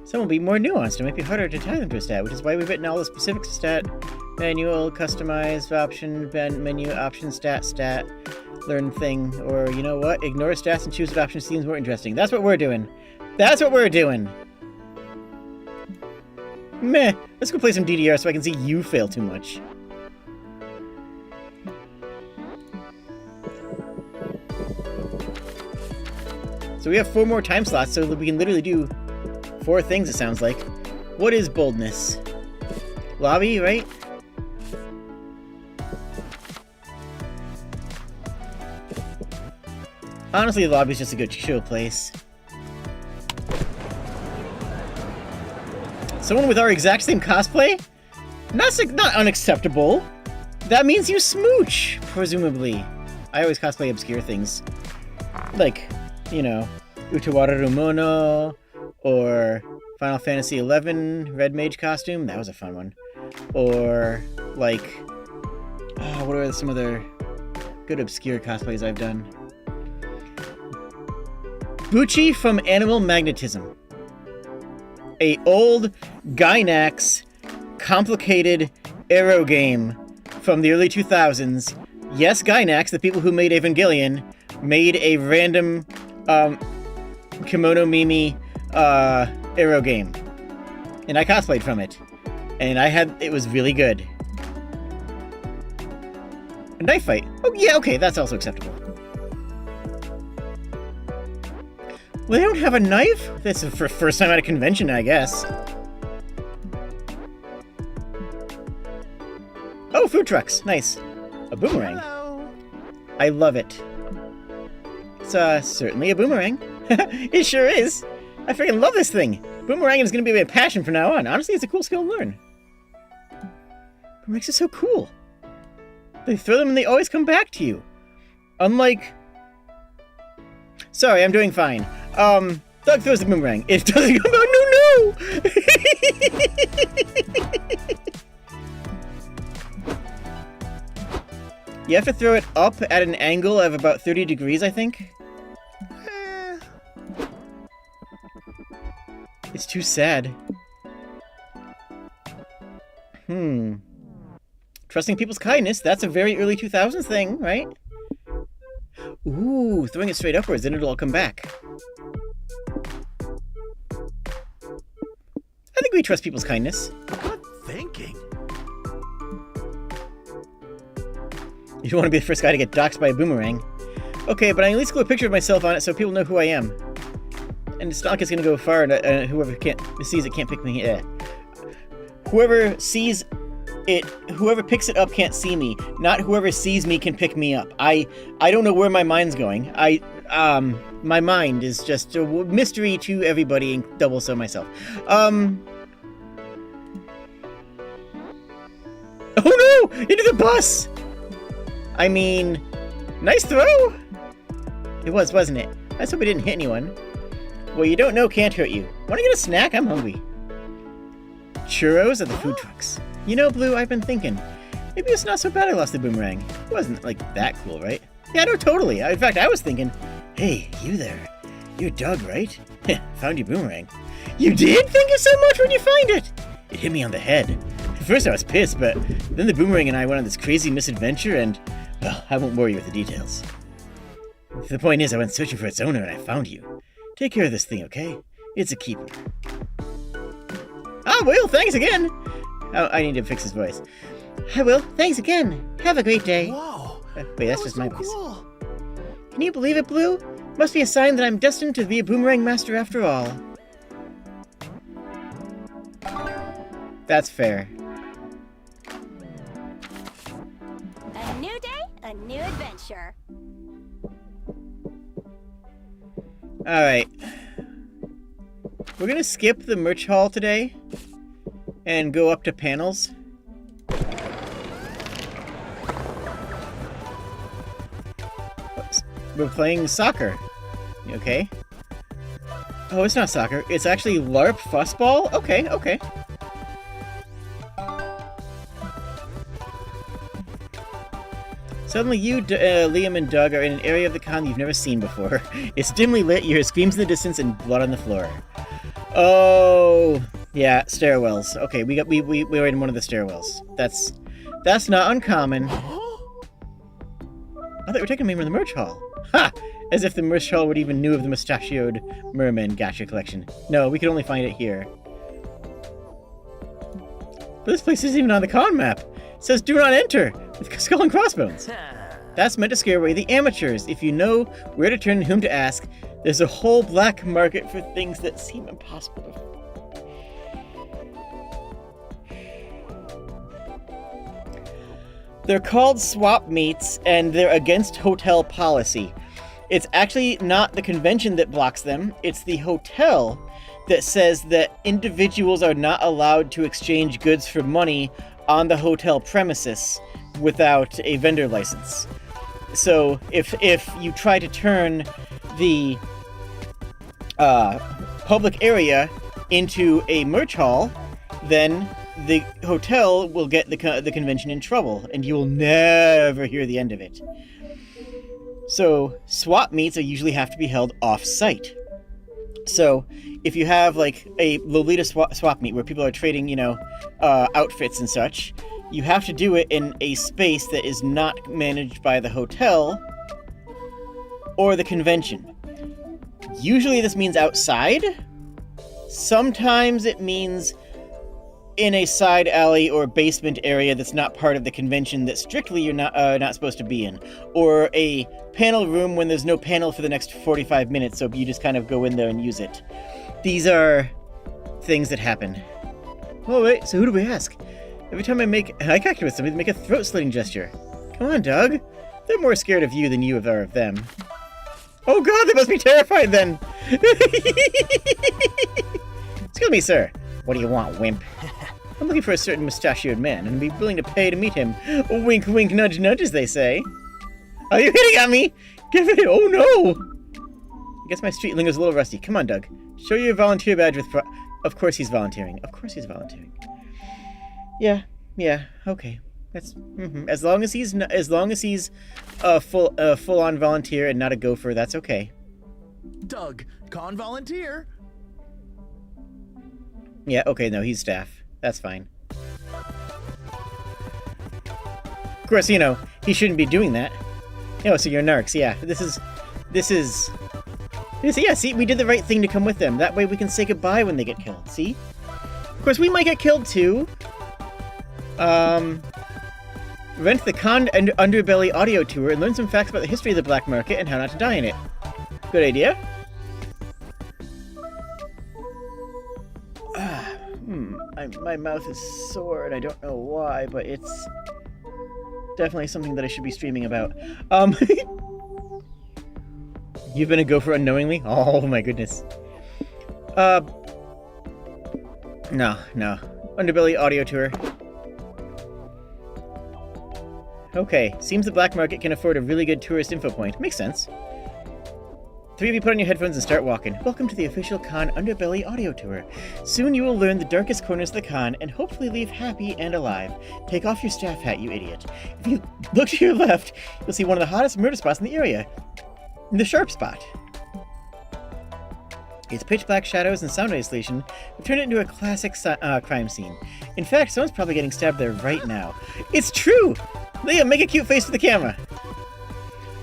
A: Some will be more nuanced. It might be harder to tie them to a stat, which is why we've written all the specifics of stat. Manual, customized, option, menu, option, stat, learn thing. Or, you know what? Ignore stats and choose what option seems more interesting. That's what we're doing. That's what we're doing! Meh. Let's go play some DDR so I can see you fail too much. So we have 4 more time slots, so that we can literally do 4 things, it sounds like. What is boldness? Lobby, right? Honestly, the lobby's just a good show place. Someone with our exact same cosplay? Not unacceptable. That means you smooch, presumably. I always cosplay obscure things. Like, you know, Utawaru Mono, or Final Fantasy XI Red Mage costume. That was a fun one. Or, like, what are some other good obscure cosplays I've done? Bucci from Animal Magnetism. A old Gynax complicated aero game from the early 2000s. Yes, Gynax, the people who made Evangelion, made a random Kimono Mimi aero game. And I cosplayed from it. And it was really good. A knife fight. Oh yeah, okay, that's also acceptable. Well, they don't have a knife? That's the first time at a convention, I guess. Oh, food trucks. Nice. A boomerang.
D: Hello.
A: I love it. It's certainly a boomerang. It sure is. I freaking love this thing! Boomeranging is gonna be my passion from now on. Honestly, it's a cool skill to learn. Boomerangs are so cool. They throw them and they always come back to you. Unlike... Sorry, I'm doing fine. Doug throws the boomerang. It doesn't come out. No! You have to throw it up at an angle of about 30 degrees, I think. It's too sad. Trusting people's kindness, that's a very early 2000s thing, right? Ooh, throwing it straight upwards, then it'll all come back. I think we trust people's kindness.
D: Good thinking.
A: You don't want to be the first guy to get doxxed by a boomerang. Okay, but I at least glue a picture of myself on it so people know who I am. And it's not like it's going to go far, and whoever sees it can't pick me. Whoever sees it, whoever picks it up can't see me. Not whoever sees me can pick me up. I don't know where my mind's going. My mind is just a mystery to everybody, and double so myself. Oh no! Into the bus! I mean, nice throw! It was, wasn't it? Let's hope it didn't hit anyone. Well, you don't know can't hurt you. Wanna get a snack? I'm hungry. Churros at the food trucks. You know, Blue, I've been thinking. Maybe it's not so bad I lost the boomerang. It wasn't, like, that cool, right? Yeah, no, totally. In fact, I was thinking, hey, you there. You're Doug, right? Found your boomerang. You did? Thank you so much when you find it! It hit me on the head. At first I was pissed, but then the boomerang and I went on this crazy misadventure and, well, I won't bore you with the details. The point is, I went searching for its owner and I found you. Take care of this thing, okay? It's a keeper. Ah, Will, thanks again! Oh, I need to fix his voice. Hi, Will. Thanks again. Have a great day.
D: Whoa.
A: Wait, that's just my voice.
D: Cool.
A: Can you believe it, Blue? Must be a sign that I'm destined to be a boomerang master after all. That's fair.
B: A new day, a new adventure.
A: Alright. We're gonna skip the merch hall today and go up to panels. We're playing soccer. You okay? Oh, it's not soccer. It's actually LARP fussball? Okay, okay. Suddenly you, Liam, and Doug are in an area of the con you've never seen before. It's dimly lit, you hear screams in the distance, and blood on the floor. Oh, yeah, stairwells. Okay, we were in one of the stairwells. That's not uncommon. I thought we were taking me from the merch hall. Ha! As if the merch hall would even knew of the mustachioed merman gacha collection. No, we could only find it here. But this place isn't even on the con map. It says do not enter with skull and crossbones. That's meant to scare away the amateurs. If you know where to turn and whom to ask, there's a whole black market for things that seem impossible. They're called swap meets, and they're against hotel policy. It's actually not the convention that blocks them, it's the hotel that says that individuals are not allowed to exchange goods for money on the hotel premises without a vendor license. So if you try to turn the public area into a merch hall, then the hotel will get the convention in trouble, and you will never hear the end of it. So swap meets usually have to be held off-site. So if you have like a Lolita swap meet where people are trading, you know, outfits and such, you have to do it in a space that is not managed by the hotel or the convention. Usually this means outside. Sometimes it means in a side alley or basement area that's not part of the convention that strictly you're not supposed to be in. Or a panel room when there's no panel for the next 45 minutes, so you just kind of go in there and use it. These are things that happen. Oh wait, so who do we ask? Every time I make eye contact with somebody, they make a throat-slitting gesture. Come on, Doug. They're more scared of you than you are of them. Oh god, they must be terrified then! Excuse me, sir. What do you want, wimp? I'm looking for a certain mustachioed man, and I'd be willing to pay to meet him. Wink, wink, nudge, nudge, as they say. Are you hitting at me? Give it. Oh no! I guess my street lingo's a little rusty. Come on, Doug. Show your volunteer badge with. Of course he's volunteering. Of course he's volunteering. Yeah. Okay. That's as long as he's a full-on volunteer and not a gopher. That's okay.
D: Doug, con volunteer.
A: Yeah. Okay. No, he's staff. That's fine. Of course, you know he shouldn't be doing that. Oh, so you're narcs. Yeah. This is. Yeah. See, we did the right thing to come with them. That way we can say goodbye when they get killed. See. Of course, we might get killed too. Rent the Con and Underbelly audio tour and learn some facts about the history of the black market and how not to die in it. Good idea. My mouth is sore and I don't know why, but it's definitely something that I should be streaming about. You've been a gopher unknowingly? Oh my goodness. No. Underbelly audio tour. Okay, seems the black market can afford a really good tourist info point. Makes sense. 3 of you put on your headphones and start walking. Welcome to the official Con Underbelly audio tour. Soon you will learn the darkest corners of the con and hopefully leave happy and alive. Take off your staff hat, you idiot. If you look to your left, you'll see one of the hottest murder spots in the area. The Sharp Spot. Its pitch black shadows and sound isolation have turned it into a classic crime scene. In fact, someone's probably getting stabbed there right now. It's true! Liam, make a cute face for the camera!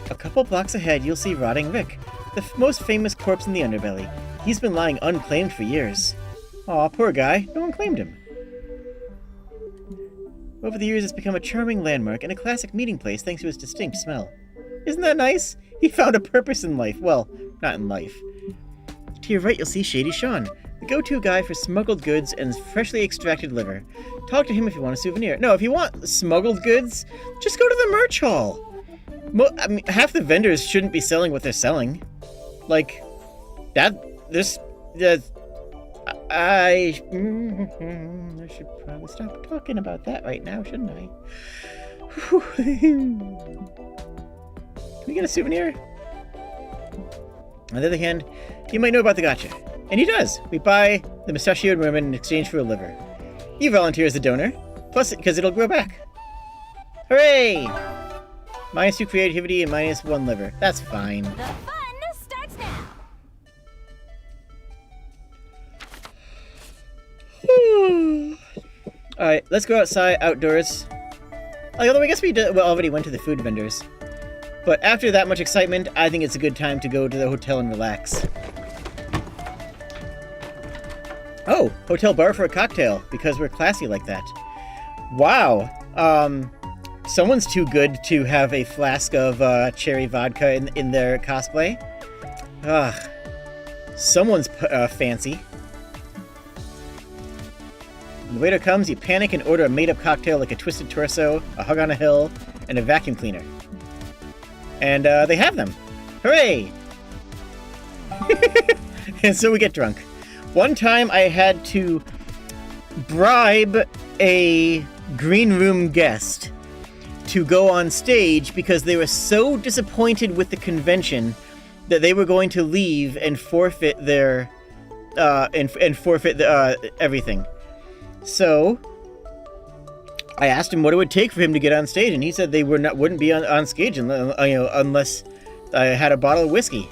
A: A couple blocks ahead, you'll see Rotting Rick, the most famous corpse in the underbelly. He's been lying unclaimed for years. Aw, poor guy. No one claimed him. Over the years, it's become a charming landmark and a classic meeting place thanks to its distinct smell. Isn't that nice? He found a purpose in life. Well, not in life. To your right, you'll see Shady Sean, the go-to guy for smuggled goods and freshly extracted liver. Talk to him if you want a souvenir. No, if you want smuggled goods, just go to the merch hall. I mean, half the vendors shouldn't be selling what they're selling. Like, I should probably stop talking about that right now, shouldn't I? Can we get a souvenir? On the other hand, you might know about the gotcha. And he does. We buy the mustachioed woman in exchange for a liver. You volunteer as a donor, plus because it'll grow back. Hooray! -2 creativity and -1 liver. That's fine.
B: The fun starts now.
A: Alright, let's go outside, outdoors. Although I guess we already went to the food vendors. But after that much excitement, I think it's a good time to go to the hotel and relax. Oh, hotel bar for a cocktail, because we're classy like that. Wow. Someone's too good to have a flask of cherry vodka in their cosplay. Ugh. Someone's fancy. When the waiter comes, you panic and order a made-up cocktail like a twisted torso, a hug on a hill, and a vacuum cleaner. And they have them. Hooray! And so we get drunk. One time I had to bribe a green room guest to go on stage because they were so disappointed with the convention that they were going to leave and forfeit their everything. So I asked him what it would take for him to get on stage, and he said they wouldn't be on stage unless I had a bottle of whiskey.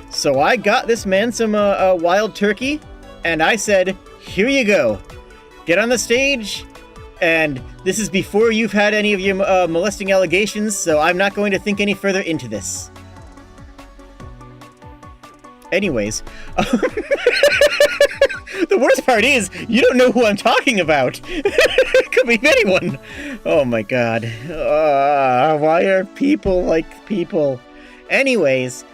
A: So I got this man some wild turkey, and I said, "Here you go. Get on the stage." And this is before you've had any of your molesting allegations, so I'm not going to think any further into this. Anyways, the worst part is, you don't know who I'm talking about. It could be anyone. Oh my god. Why are people like people? Anyways,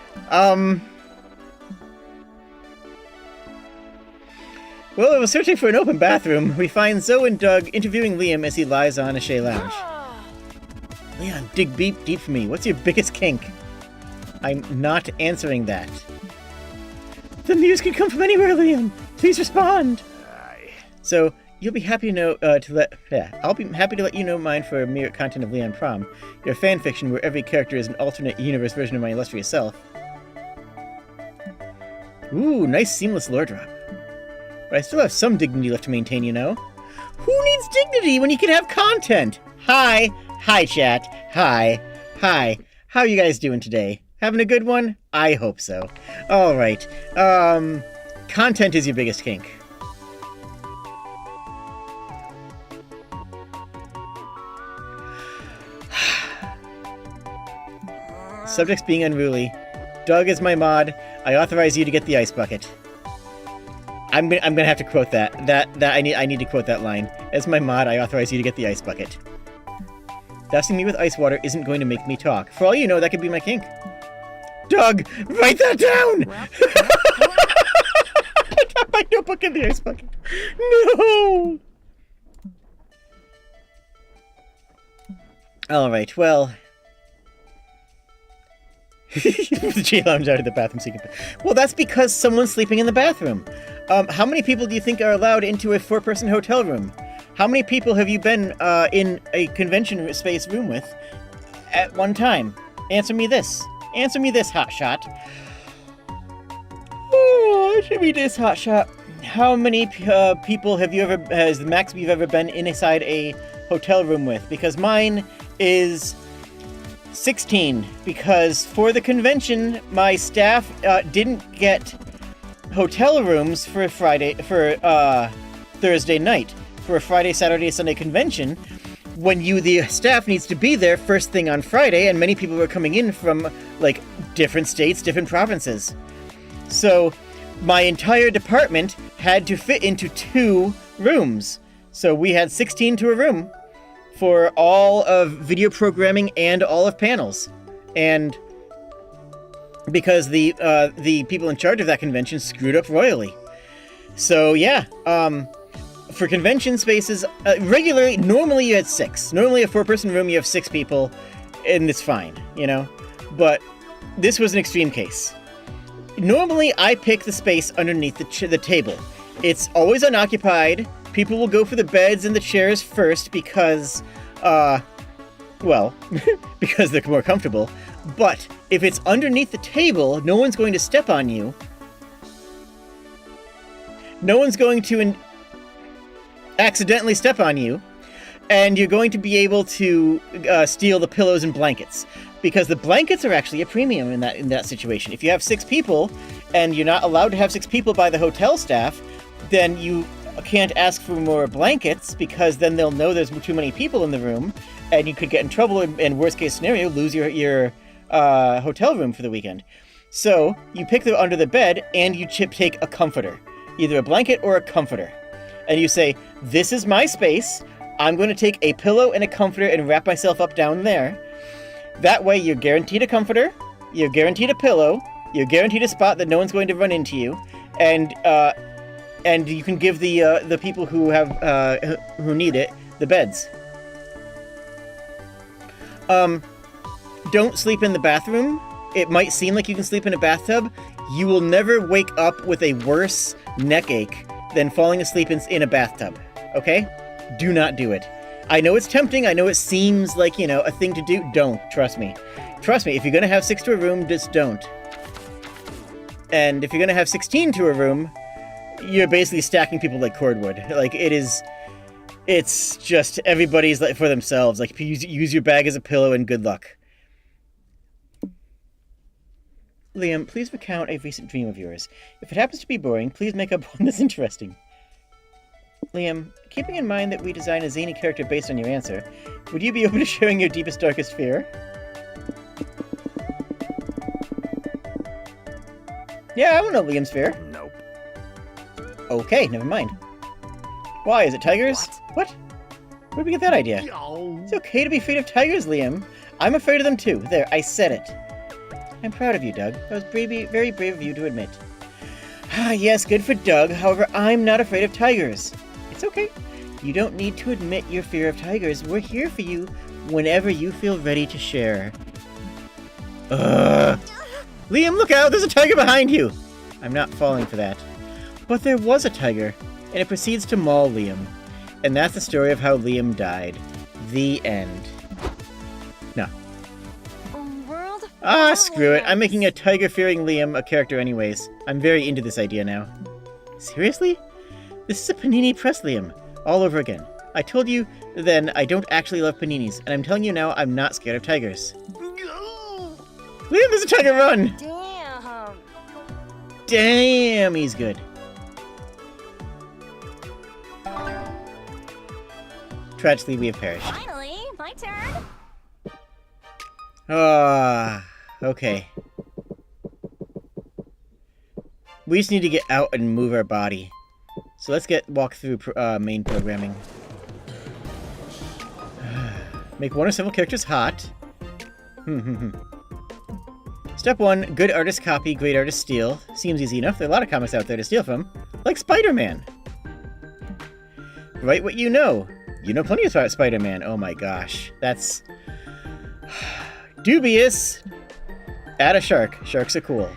A: well, we were searching for an open bathroom. We find Zoe and Doug interviewing Liam as he lies on a Shea lounge. Leon, dig deep for me. What's your biggest kink? I'm not answering that. The news can come from anywhere, Liam. Please respond. So, you'll be happy to know, I'll be happy to let you know mine for mere content of Leon Prom, your fanfiction where every character is an alternate universe version of my illustrious self. Ooh, nice seamless lore drop. But I still have some dignity left to maintain, you know? Who needs dignity when you can have content? Hi. Hi, chat. Hi. Hi. How are you guys doing today? Having a good one? I hope so. Alright. Content is your biggest kink. Subjects being unruly. Doug is my mod. I authorize you to get the ice bucket. I'm gonna have to quote that. I need to quote that line. As my mod, I authorize you to get the ice bucket. Dousing me with ice water isn't going to make me talk. For all you know, that could be my kink. Doug, write that down! I got my notebook in the ice bucket. No! Alright, well... the G lounge out of the bathroom seeking... Well, that's because someone's sleeping in the bathroom. How many people do you think are allowed into a 4-person hotel room? How many people have you been in a convention space room with at one time? Answer me this. Answer me this, hotshot. Oh, answer me this, hotshot. How many people have you ever... has the max you've ever been inside a hotel room with? Because mine is... 16, because for the convention, my staff didn't get hotel rooms for Thursday night. For a Friday, Saturday, Sunday convention, when the staff needs to be there first thing on Friday, and many people were coming in from, like, different states, different provinces. So, my entire department had to fit into 2 rooms. So we had 16 to a room. For all of video programming and all of panels. And because the people in charge of that convention screwed up royally. So yeah, for convention spaces, regularly, normally you had 6. Normally a 4-person room you have 6 people, and it's fine, you know? But this was an extreme case. Normally I pick the space underneath the table. It's always unoccupied. People will go for the beds and the chairs first because, well, because they're more comfortable. But if it's underneath the table, no one's going to step on you. No one's going to accidentally step on you. And you're going to be able to steal the pillows and blankets. Because the blankets are actually a premium in that situation. If you have 6 people, and you're not allowed to have 6 people by the hotel staff, then you can't ask for more blankets, because then they'll know there's too many people in the room, and you could get in trouble, and worst case scenario, lose your hotel room for the weekend. So you pick under the bed, and you take a comforter, either a blanket or a comforter, and you say, "This is my space. I'm going to take a pillow and a comforter and wrap myself up down there." That way, you're guaranteed a comforter, you're guaranteed a pillow, you're guaranteed a spot that no one's going to run into you, and you can give the people who need it the beds. Don't sleep in the bathroom. It might seem like you can sleep in a bathtub. You will never wake up with a worse neck ache than falling asleep in a bathtub. Okay? Do not do it. I know it's tempting. I know it seems like, a thing to do. Don't. Trust me. Trust me. If you're going to have 6 to a room, just don't. And if you're going to have 16 to a room, you're basically stacking people like cordwood. Like, it's just everybody's like for themselves. Like, use your bag as a pillow and good luck. Liam, please recount a recent dream of yours. If it happens to be boring, please make up one that's interesting. Liam, keeping in mind that we designed a zany character based on your answer, would you be open to sharing your deepest, darkest fear? Yeah, I don't know Liam's fear.
C: Nope.
A: Okay, never mind. Why, is it tigers? What? Where'd we get that idea?
D: Yo.
A: It's okay to be afraid of tigers, Liam. I'm afraid of them too. There, I said it. I'm proud of you, Doug. That was very brave of you to admit. Ah, yes, good for Doug. However, I'm not afraid of tigers. It's okay. You don't need to admit your fear of tigers. We're here for you whenever you feel ready to share. Liam, look out! There's a tiger behind you! I'm not falling for that. But there was a tiger, and it proceeds to maul Liam. And that's the story of how Liam died. The end. No.
B: World of
A: Ah, screw it. I'm
B: Violence.
A: making a tiger-fearing Liam a character anyways. I'm very into this idea now. Seriously? This is a panini press Liam. All over again. I told you then I don't actually love paninis, and I'm telling you now I'm not scared of tigers. Liam, there's a tiger run!
B: Damn.
A: Damn, he's good. Tragically, we have perished.
B: Finally, my turn.
A: Ah, okay. We just need to get out and move our body. So let's walk through main programming. Make one or several characters hot. Step 1, good artist copy, great artist steal. Seems easy enough. There are a lot of comics out there to steal from. Like Spider-Man. Write what you know. You know plenty about Spider-Man. Oh my gosh. That's... dubious. Add a shark. Sharks are cool.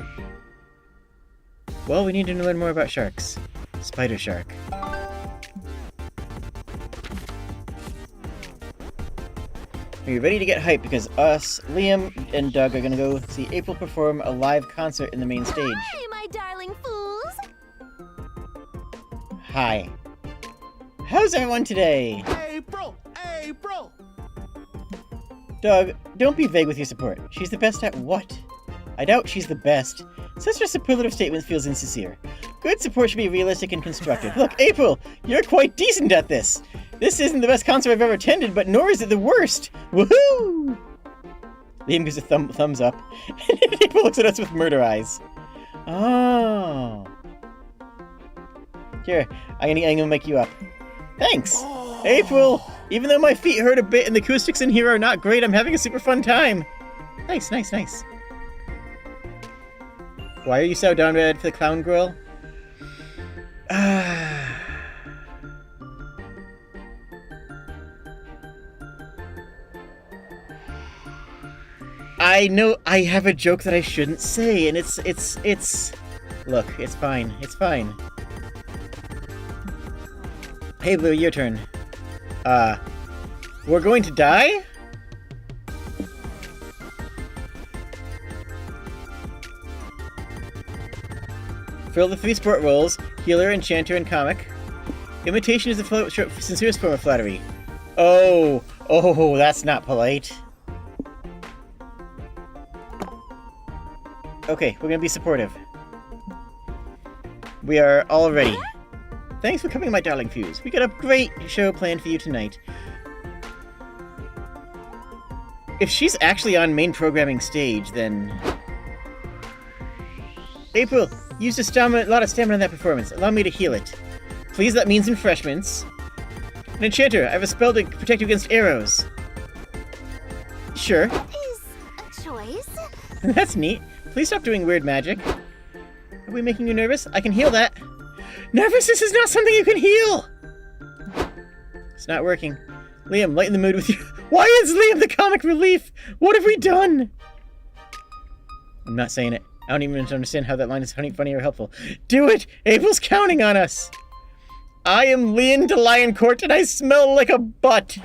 A: Well, we need to learn more about sharks. Spider shark. Are you ready to get hyped? Because us, Liam, and Doug are gonna go see April perform a live concert in the main stage.
B: Hi, my darling fools.
A: Hi. How's everyone today?
D: April! April!
A: Doug, don't be vague with your support. She's the best at what? I doubt she's the best. Such a superlative statement feels insincere. Good support should be realistic and constructive. Look, April, you're quite decent at this. This isn't the best concert I've ever attended, but nor is it the worst. Woohoo! Liam gives a thumbs up, and April looks at us with murder eyes. Oh. Here, I'm gonna make you up. Thanks!
D: Oh.
A: April! Even though my feet hurt a bit and the acoustics in here are not great, I'm having a super fun time. Nice, nice, nice. Why are you so down bad for the clown girl? I know I have a joke that I shouldn't say, and it's... Look, it's fine. It's fine. Hey, Blue, your turn. We're going to die? Fill the 3 sport roles, healer, enchanter, and comic. Imitation is the sincerest form of flattery. Oh, that's not polite. Okay, we're gonna be supportive. We are all ready. Thanks for coming, my darling Fuse. We got a great show planned for you tonight. If she's actually on main programming stage, then... April, you used a lot of stamina in that performance. Allow me to heal it. Please, that means refreshments. An enchanter, I have a spell to protect you against arrows. Sure.
B: Is a choice.
A: That's neat. Please stop doing weird magic. Are we making you nervous? I can heal that. Nervousness is not something you can heal! It's not working. Liam, lighten the mood with you. Why is Liam the comic relief? What have we done? I'm not saying it. I don't even understand how that line is funny or helpful. Do it! April's counting on us! I am Liam to Lion Court and I smell like a butt!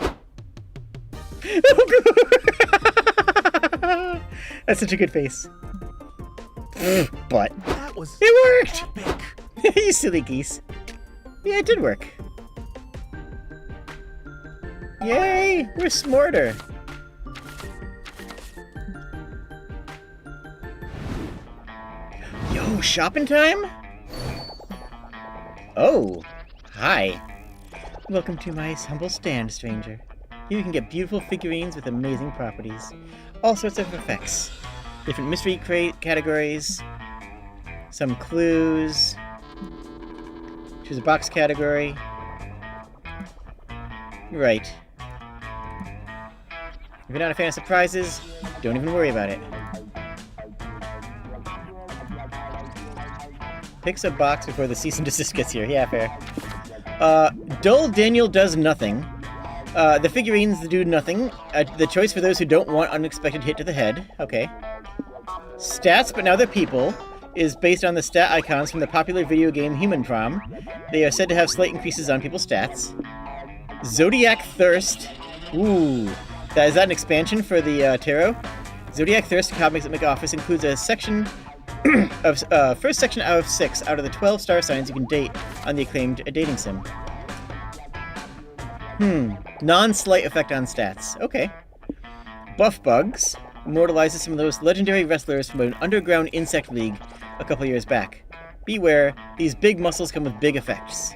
A: That's such a good face. Butt.
D: That was
A: It worked!
D: epic.
A: You silly geese. Yeah, it did work. Yay! We're smarter. Yo, shopping time? Oh, hi. Welcome to my humble stand, stranger. Here you can get beautiful figurines with amazing properties. All sorts of effects. Different mystery categories. Some clues. Choose a box category. Right. If you're not a fan of surprises, don't even worry about it. Picks a box before the cease and desist gets here. Yeah, fair. Dull Daniel does nothing. The figurines do nothing. The choice for those who don't want unexpected hit to the head. Okay. Stats, but now they're people. is based on the stat icons from the popular video game Human Prom. They are said to have slight increases on people's stats. Zodiac Thirst. Ooh. Is that an expansion for the tarot? Zodiac Thirst Comics at McOffice includes a section of first section out of 6 out of the 12 star signs you can date on the acclaimed dating sim. Non-slight effect on stats. Okay. Buff Bugs immortalizes some of those legendary wrestlers from an underground insect league a couple years back. Beware, these big muscles come with big effects.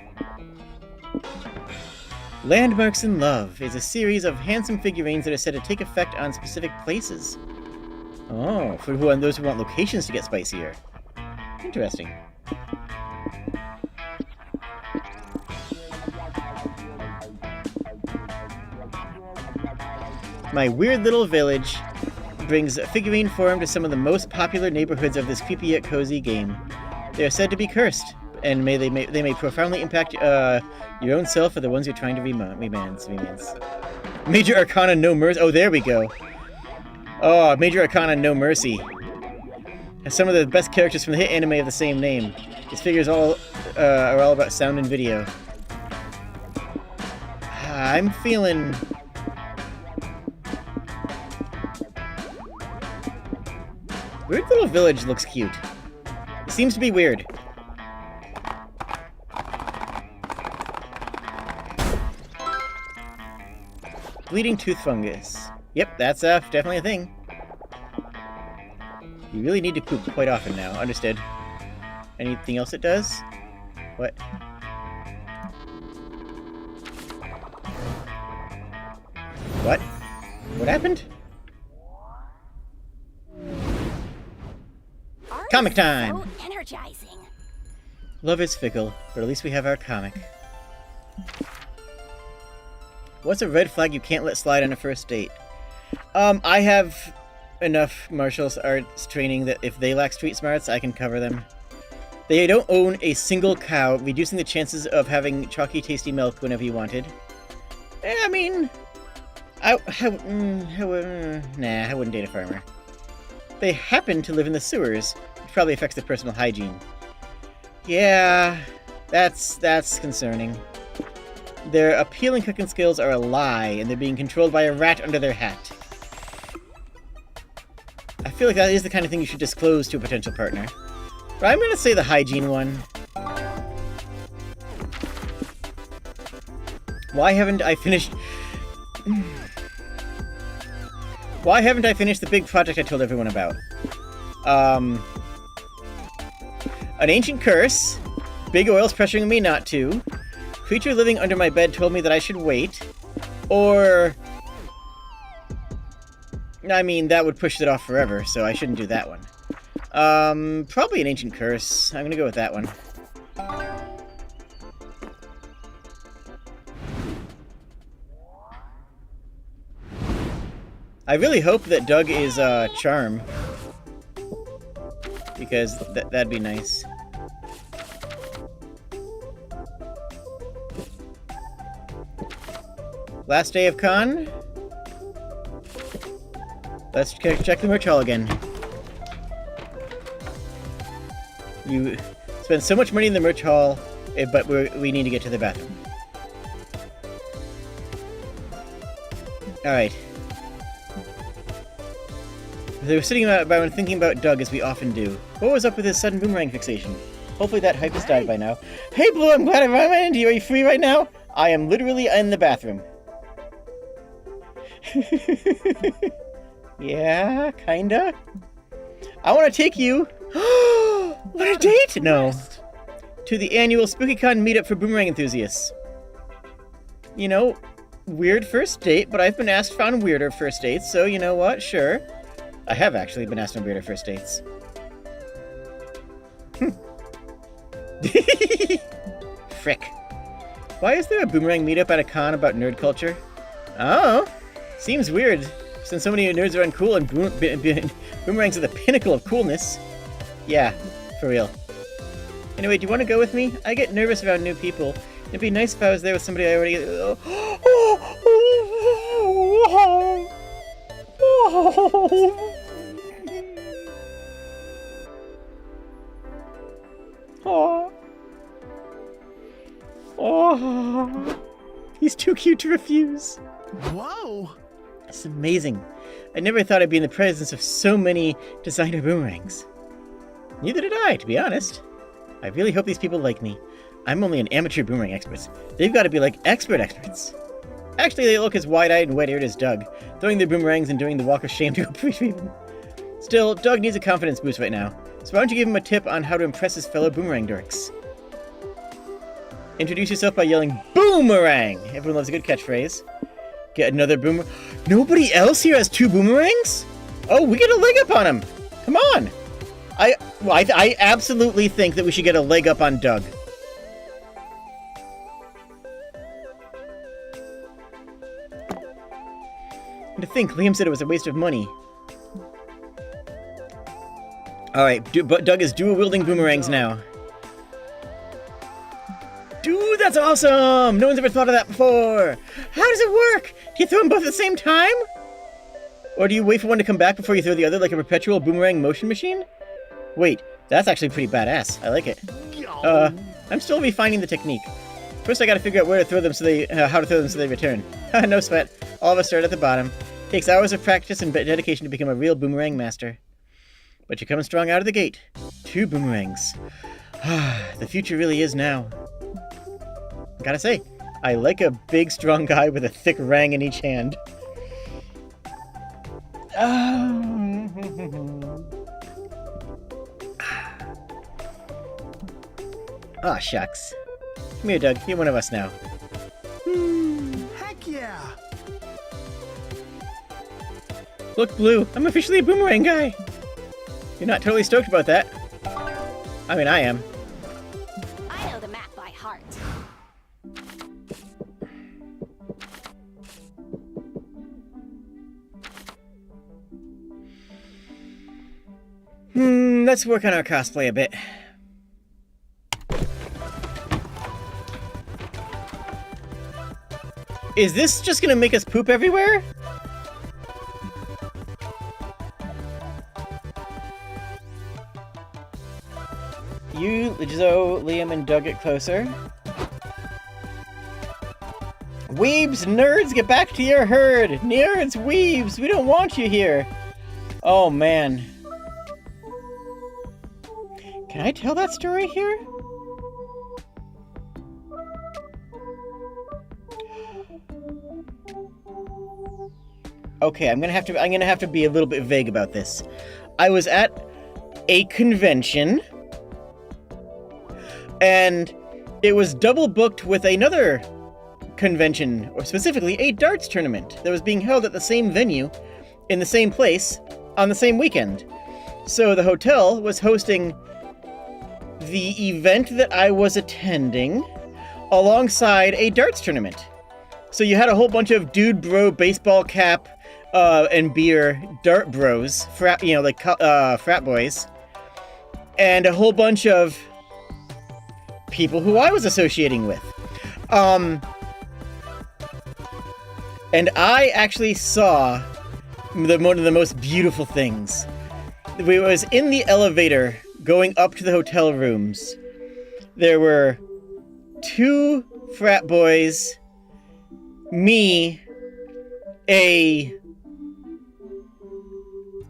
A: Landmarks in Love is a series of handsome figurines that are said to take effect on specific places. Oh, for those who want locations to get spicier. Interesting. My weird little village brings figurine form to some of the most popular neighborhoods of this creepy yet cozy game. They are said to be cursed, and they may profoundly impact your own self or the ones you're trying to remance. Major Arcana No Mercy. Oh, there we go. Oh, Major Arcana No Mercy has some of the best characters from the hit anime of the same name. These figures are all about sound and video. I'm feeling... Weird little village looks cute. It seems to be weird. Bleeding tooth fungus. Yep, that's definitely a thing. You really need to poop quite often now. Understood. Anything else it does? What? What? What happened? Comic time!
B: So energizing.
A: Love is fickle, but at least we have our comic. What's a red flag you can't let slide on a first date? I have enough martial arts training that if they lack street smarts, I can cover them. They don't own a single cow, reducing the chances of having chalky, tasty milk whenever you wanted. I mean... I wouldn't date a farmer. They happen to live in the sewers, which probably affects their personal hygiene. Yeah, that's concerning. Their appealing cooking skills are a lie, and they're being controlled by a rat under their hat. I feel like that is the kind of thing you should disclose to a potential partner. But I'm gonna say the hygiene one. Why haven't I finished... Why haven't I finished the big project I told everyone about? An ancient curse. Big oil's pressuring me not to. Creature living under my bed told me that I should wait. Or... I mean, that would push it off forever, so I shouldn't do that one. Probably an ancient curse. I'm gonna go with that one. I really hope that Doug is, Charm. Because that'd be nice. Last day of con. Let's check the merch hall again. You spend so much money in the merch hall, but we need to get to the bathroom. Alright. They were sitting about and thinking about Doug, as we often do. What was up with his sudden boomerang fixation? Hopefully that hype has died by now. Hey Blue, I'm glad I ran into you. Are you free right now? I am literally in the bathroom. Yeah, kinda. I want to take you... What a date! No. To the annual SpookyCon meetup for boomerang enthusiasts. You know, weird first date, but I've been asked on weirder first dates, so you know what? Sure. I have actually been asked on weirder first dates. Frick. Why is there a boomerang meetup at a con about nerd culture? Oh, seems weird, since so many nerds are uncool and boomerangs are the pinnacle of coolness. Yeah, for real. Anyway, do you want to go with me? I get nervous around new people. It'd be nice if I was there with somebody I already... Oh, he's too cute to refuse.
D: Whoa!
A: It's amazing. I never thought I'd be in the presence of so many designer boomerangs. Neither did I, to be honest. I really hope these people like me. I'm only an amateur boomerang expert. They've got to be like experts. Actually, they look as wide-eyed and wet-eared as Doug, throwing their boomerangs and doing the walk of shame to retrieve them. Still, Doug needs a confidence boost right now, so why don't you give him a tip on how to impress his fellow boomerang dorks? Introduce yourself by yelling, "Boomerang!" Everyone loves a good catchphrase. Get another boomerang. Nobody else here has 2 boomerangs? Oh, we get a leg up on him. Come on. I absolutely think that we should get a leg up on Doug. And to think, Liam said it was a waste of money. Alright, but Doug is dual-wielding boomerangs now. Dude, that's awesome! No one's ever thought of that before! How does it work? Do you throw them both at the same time? Or do you wait for one to come back before you throw the other like a perpetual boomerang motion machine? Wait, that's actually pretty badass. I like it. I'm still refining the technique. First I gotta figure out where to throw them so how to throw them so they return. No sweat. All of us start at the bottom. Takes hours of practice and dedication to become a real boomerang master. But you're coming strong out of the gate. 2 boomerangs. The future really is now. Gotta say, I like a big, strong guy with a thick rang in each hand. Ah, shucks. Come here, Doug. You're one of us now.
D: Heck yeah!
A: Look, Blue, I'm officially a boomerang guy. You're not totally stoked about that. I mean, I am.
B: I know the map by heart.
A: Let's work on our cosplay a bit. Is this just gonna make us poop everywhere? You, Zoe, Liam, and Doug get closer. Weebs, nerds, get back to your herd! Nerds, weebs, we don't want you here! Oh, man. Can I tell that story here? Okay, I'm gonna have to be a little bit vague about this. I was at a convention, and it was double booked with another convention, or specifically a darts tournament that was being held at the same venue, in the same place, on the same weekend. So the hotel was hosting the event that I was attending alongside a darts tournament. So you had a whole bunch of dude bro baseball cap and beer dart bros, frat boys, and a whole bunch of people who I was associating with. And I actually saw one of the most beautiful things. We was in the elevator going up to the hotel rooms. There were 2 frat boys, me, a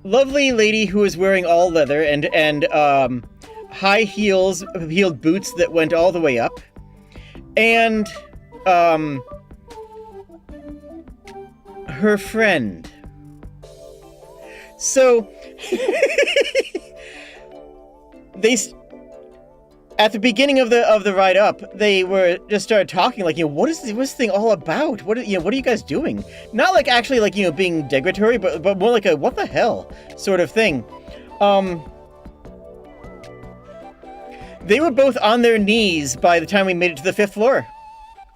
A: lovely lady who was wearing all leather and high heeled boots that went all the way up, and her friend. So at the beginning of the ride up, they were just started talking like, what is this thing all about? What are you guys doing? Not like actually like, being degradatory, but more like a what the hell sort of thing. They were both on their knees by the time we made it to the 5th floor.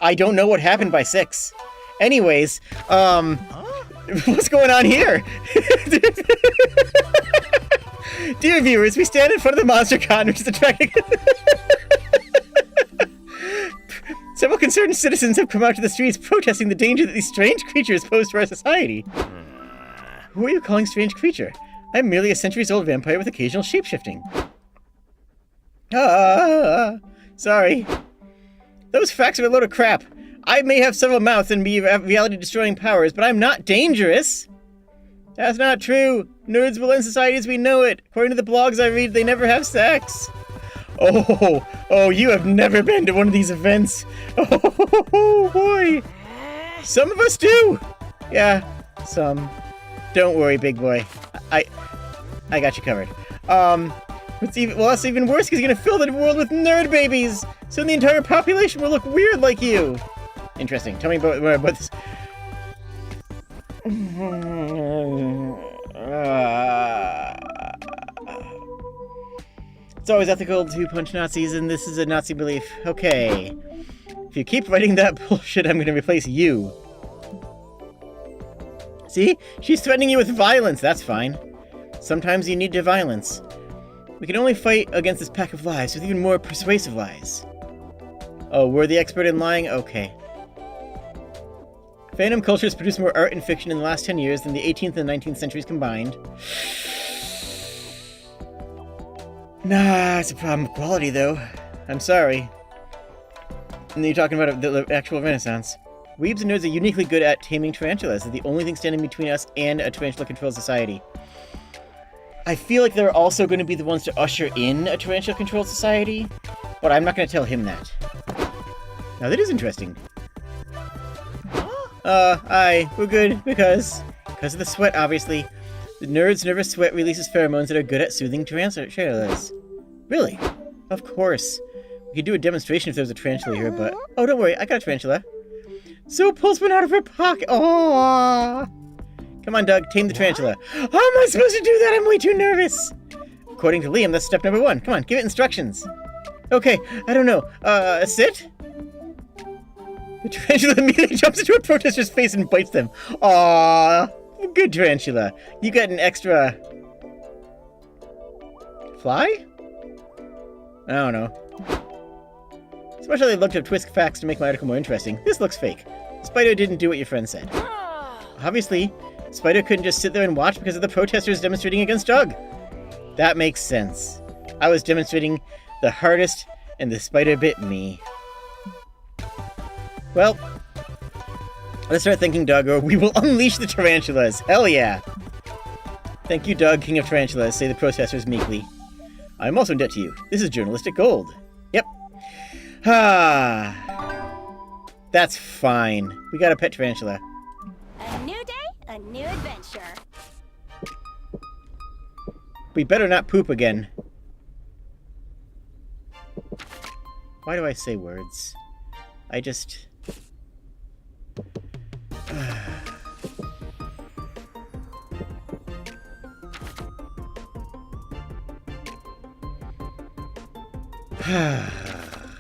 A: I don't know what happened by 6. Anyways, what's going on here? Dear viewers, we stand in front of the Monster Con, which is attracting... Several concerned citizens have come out to the streets protesting the danger that these strange creatures pose to our society. Who are you calling strange creature? I'm merely a centuries-old vampire with occasional shape-shifting. Sorry. Those facts are a load of crap. I may have several mouths and be reality-destroying powers, but I'm not dangerous. That's not true. Nerds will end society as we know it. According to the blogs I read, they never have sex. Oh, you have never been to one of these events. Oh, boy. Some of us do. Yeah, some. Don't worry, big boy. I got you covered. That's even worse because you're gonna fill the world with nerd babies. Soon the entire population will look weird like you. Interesting. Tell me more about this. It's always ethical to punch Nazis, and this is a Nazi belief. Okay. If you keep writing that bullshit, I'm gonna replace you. See? She's threatening you with violence. That's fine. Sometimes you need to violence. We can only fight against this pack of lies with even more persuasive lies. Oh, we're the expert in lying? Okay. Fandom culture has produced more art and fiction in the last 10 years than the 18th and 19th centuries combined. Nah, it's a problem with quality, though. I'm sorry. And then you're talking about the actual Renaissance. Weebs and nerds are uniquely good at taming tarantulas. They're the only thing standing between us and a tarantula-controlled society. I feel like they're also going to be the ones to usher in a tarantula-controlled society, but I'm not going to tell him that. Now that is interesting. We're good because of the sweat, obviously. The nerd's nervous sweat releases pheromones that are good at soothing tarantulas. Really? Of course. We could do a demonstration if there was a tarantula here, but... Oh, don't worry, I got a tarantula. So pulls one out of her pocket. Oh! Come on, Doug, tame the tarantula. How am I supposed to do that? I'm way too nervous. According to Liam, that's step number 1. Come on, give it instructions. Okay, I don't know. Sit? The tarantula immediately jumps into a protester's face and bites them. Aww. Good tarantula. You got an extra... fly? I don't know. Especially I looked up twist facts to make my article more interesting. This looks fake. Spider didn't do what your friend said. Obviously, Spider couldn't just sit there and watch because of the protesters demonstrating against Doug. That makes sense. I was demonstrating the hardest, and the spider bit me. Well, let's start thinking, Doug, or we will unleash the tarantulas. Hell yeah! Thank you, Doug, King of Tarantulas, say the protesters meekly. I'm also in debt to you. This is journalistic gold. Yep. That's fine. We got a pet tarantula.
B: A new day, a new adventure.
A: We better not poop again. Why do I say words? I just...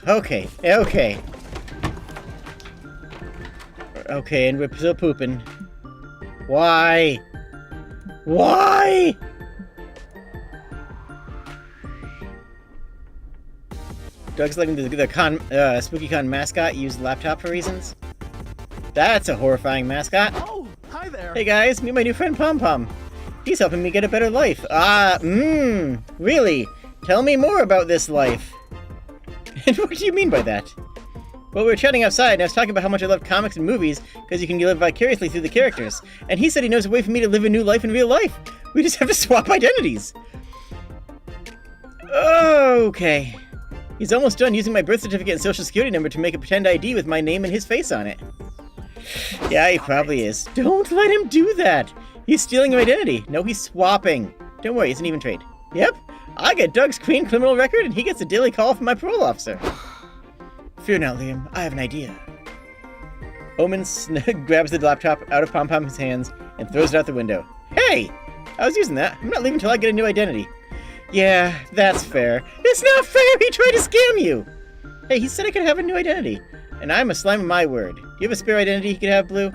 A: Okay. Okay, and we're still pooping. Why? Why? Doug's letting the SpookyCon mascot use the laptop for reasons. That's a horrifying mascot.
D: Oh, hi there.
A: Hey guys, meet my new friend Pom Pom. He's helping me get a better life. Really? Tell me more about this life. And what do you mean by that? Well, we were chatting outside, and I was talking about how much I love comics and movies, because you can live vicariously through the characters. And he said he knows a way for me to live a new life in real life. We just have to swap identities. Okay. He's almost done using my birth certificate and social security number to make a pretend ID with my name and his face on it. Yeah, he probably is. Don't let him do that. He's stealing your identity. No, he's swapping. Don't worry, it's an even trade. Yep. I get Doug's clean criminal record, and he gets a daily call from my parole officer. Fear not, Liam. I have an idea. Omen grabs the laptop out of Pom Pom's hands and throws it out the window. Hey! I was using that. I'm not leaving until I get a new identity. Yeah, that's fair. It's not fair! He tried to scam you! Hey, he said I could have a new identity. And I'm a slime of my word. Do you have a spare identity he could have, Blue?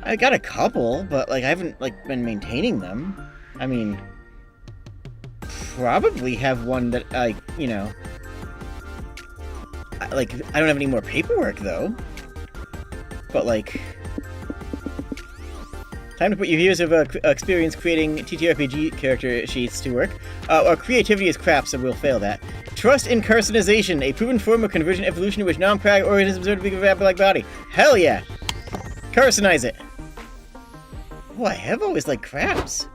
A: I got a couple, but, I haven't, been maintaining them. I mean... probably have one that I don't have any more paperwork, though. But, time to put your years of experience creating TTRPG character sheets to work. Our creativity is crap, so we'll fail that. Trust in carcinization, a proven form of convergent evolution in which non-crab organisms are to be a crab-like body. Hell yeah! Carcinize it! Oh, I have always liked crabs.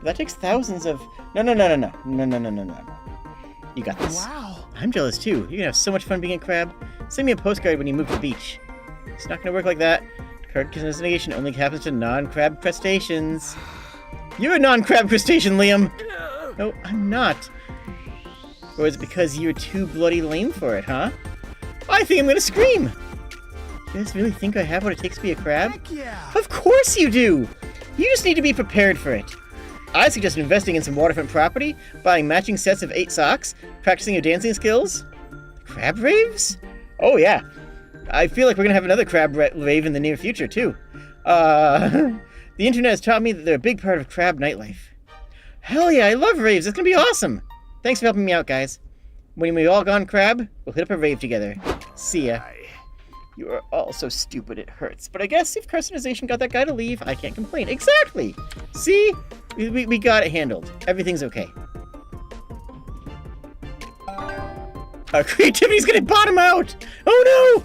A: That takes thousands of... No. You got this.
D: Wow.
A: I'm jealous too. You're gonna have so much fun being a crab. Send me a postcard when you move to the beach. It's not gonna work like that. Carcinization only happens to non-crab crustaceans. You're a non-crab crustacean, Liam! No, I'm not. Or is it because you're too bloody lame for it, huh? I think I'm gonna scream! You guys really think I have what it takes to be a crab?
D: Heck yeah.
A: Of course you do! You just need to be prepared for it. I suggest investing in some waterfront property, buying matching sets of 8 socks, practicing your dancing skills. Crab raves? Oh yeah. I feel like we're gonna have another crab rave in the near future, too. The internet has taught me that they're a big part of crab nightlife. Hell yeah, I love raves. It's gonna be awesome. Thanks for helping me out, guys. When we all gone crab, we'll hit up a rave together. See ya. You are all so stupid it hurts. But I guess if carcinization got that guy to leave, I can't complain. Exactly! See? We got it handled. Everything's okay. Creativity's gonna bottom out! Oh no!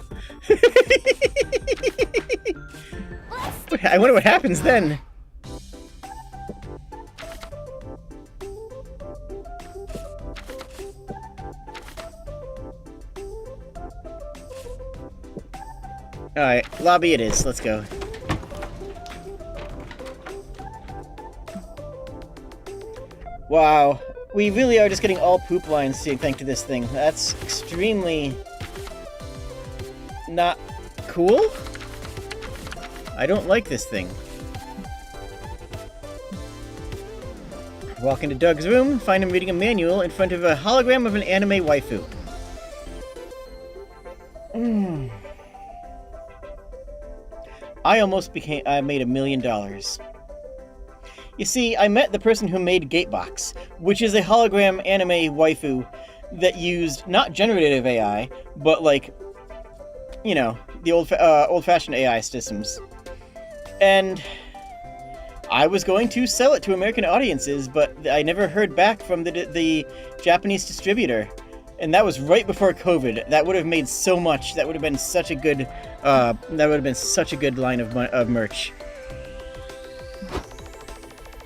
A: I wonder what happens then. Alright, lobby it is. Let's go. Wow. We really are just getting all poop lines thanks to this thing. That's extremely... not cool? I don't like this thing. Walk into Doug's room, find him reading a manual in front of a hologram of an anime waifu. I almost made $1 million. You see, I met the person who made Gatebox, which is a hologram anime waifu that used not generative AI, but like, you know, the old-fashioned AI systems. And I was going to sell it to American audiences, but I never heard back from the Japanese distributor. And that was right before COVID. That would have made so much. That would have been such a good. That would have been such a good line of merch.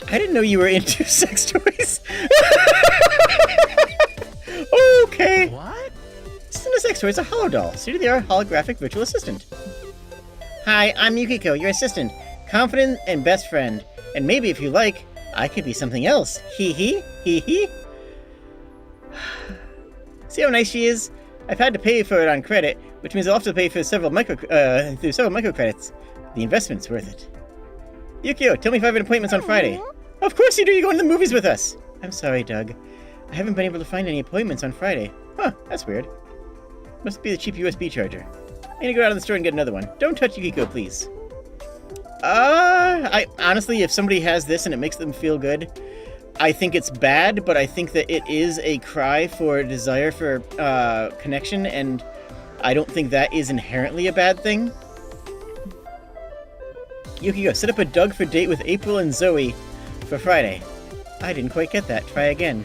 A: I didn't know you were into sex toys. Okay.
D: What?
A: This isn't a sex toy. It's a holodoll. State-of-the-art holographic virtual assistant. Hi, I'm Yukiko, your assistant, confident and best friend. And maybe if you like, I could be something else. Hee hee, hee hee. See how nice she is? I've had to pay for it on credit, which means I'll have to pay for several microcredits. The investment's worth it. Yukio, tell me if I have an appointment on Friday. Of course you do! You're going to the movies with us! I'm sorry, Doug. I haven't been able to find any appointments on Friday. Huh, that's weird. Must be the cheap USB charger. I'm gonna go out in the store and get another one. Don't touch Yukiko, please. I honestly, if somebody has this and it makes them feel good, I think it's bad, but I think that it is a cry for desire for connection, and I don't think that is inherently a bad thing. Yukiko, set up a Doug for date with April and Zoe for Friday. I didn't quite get that. Try again.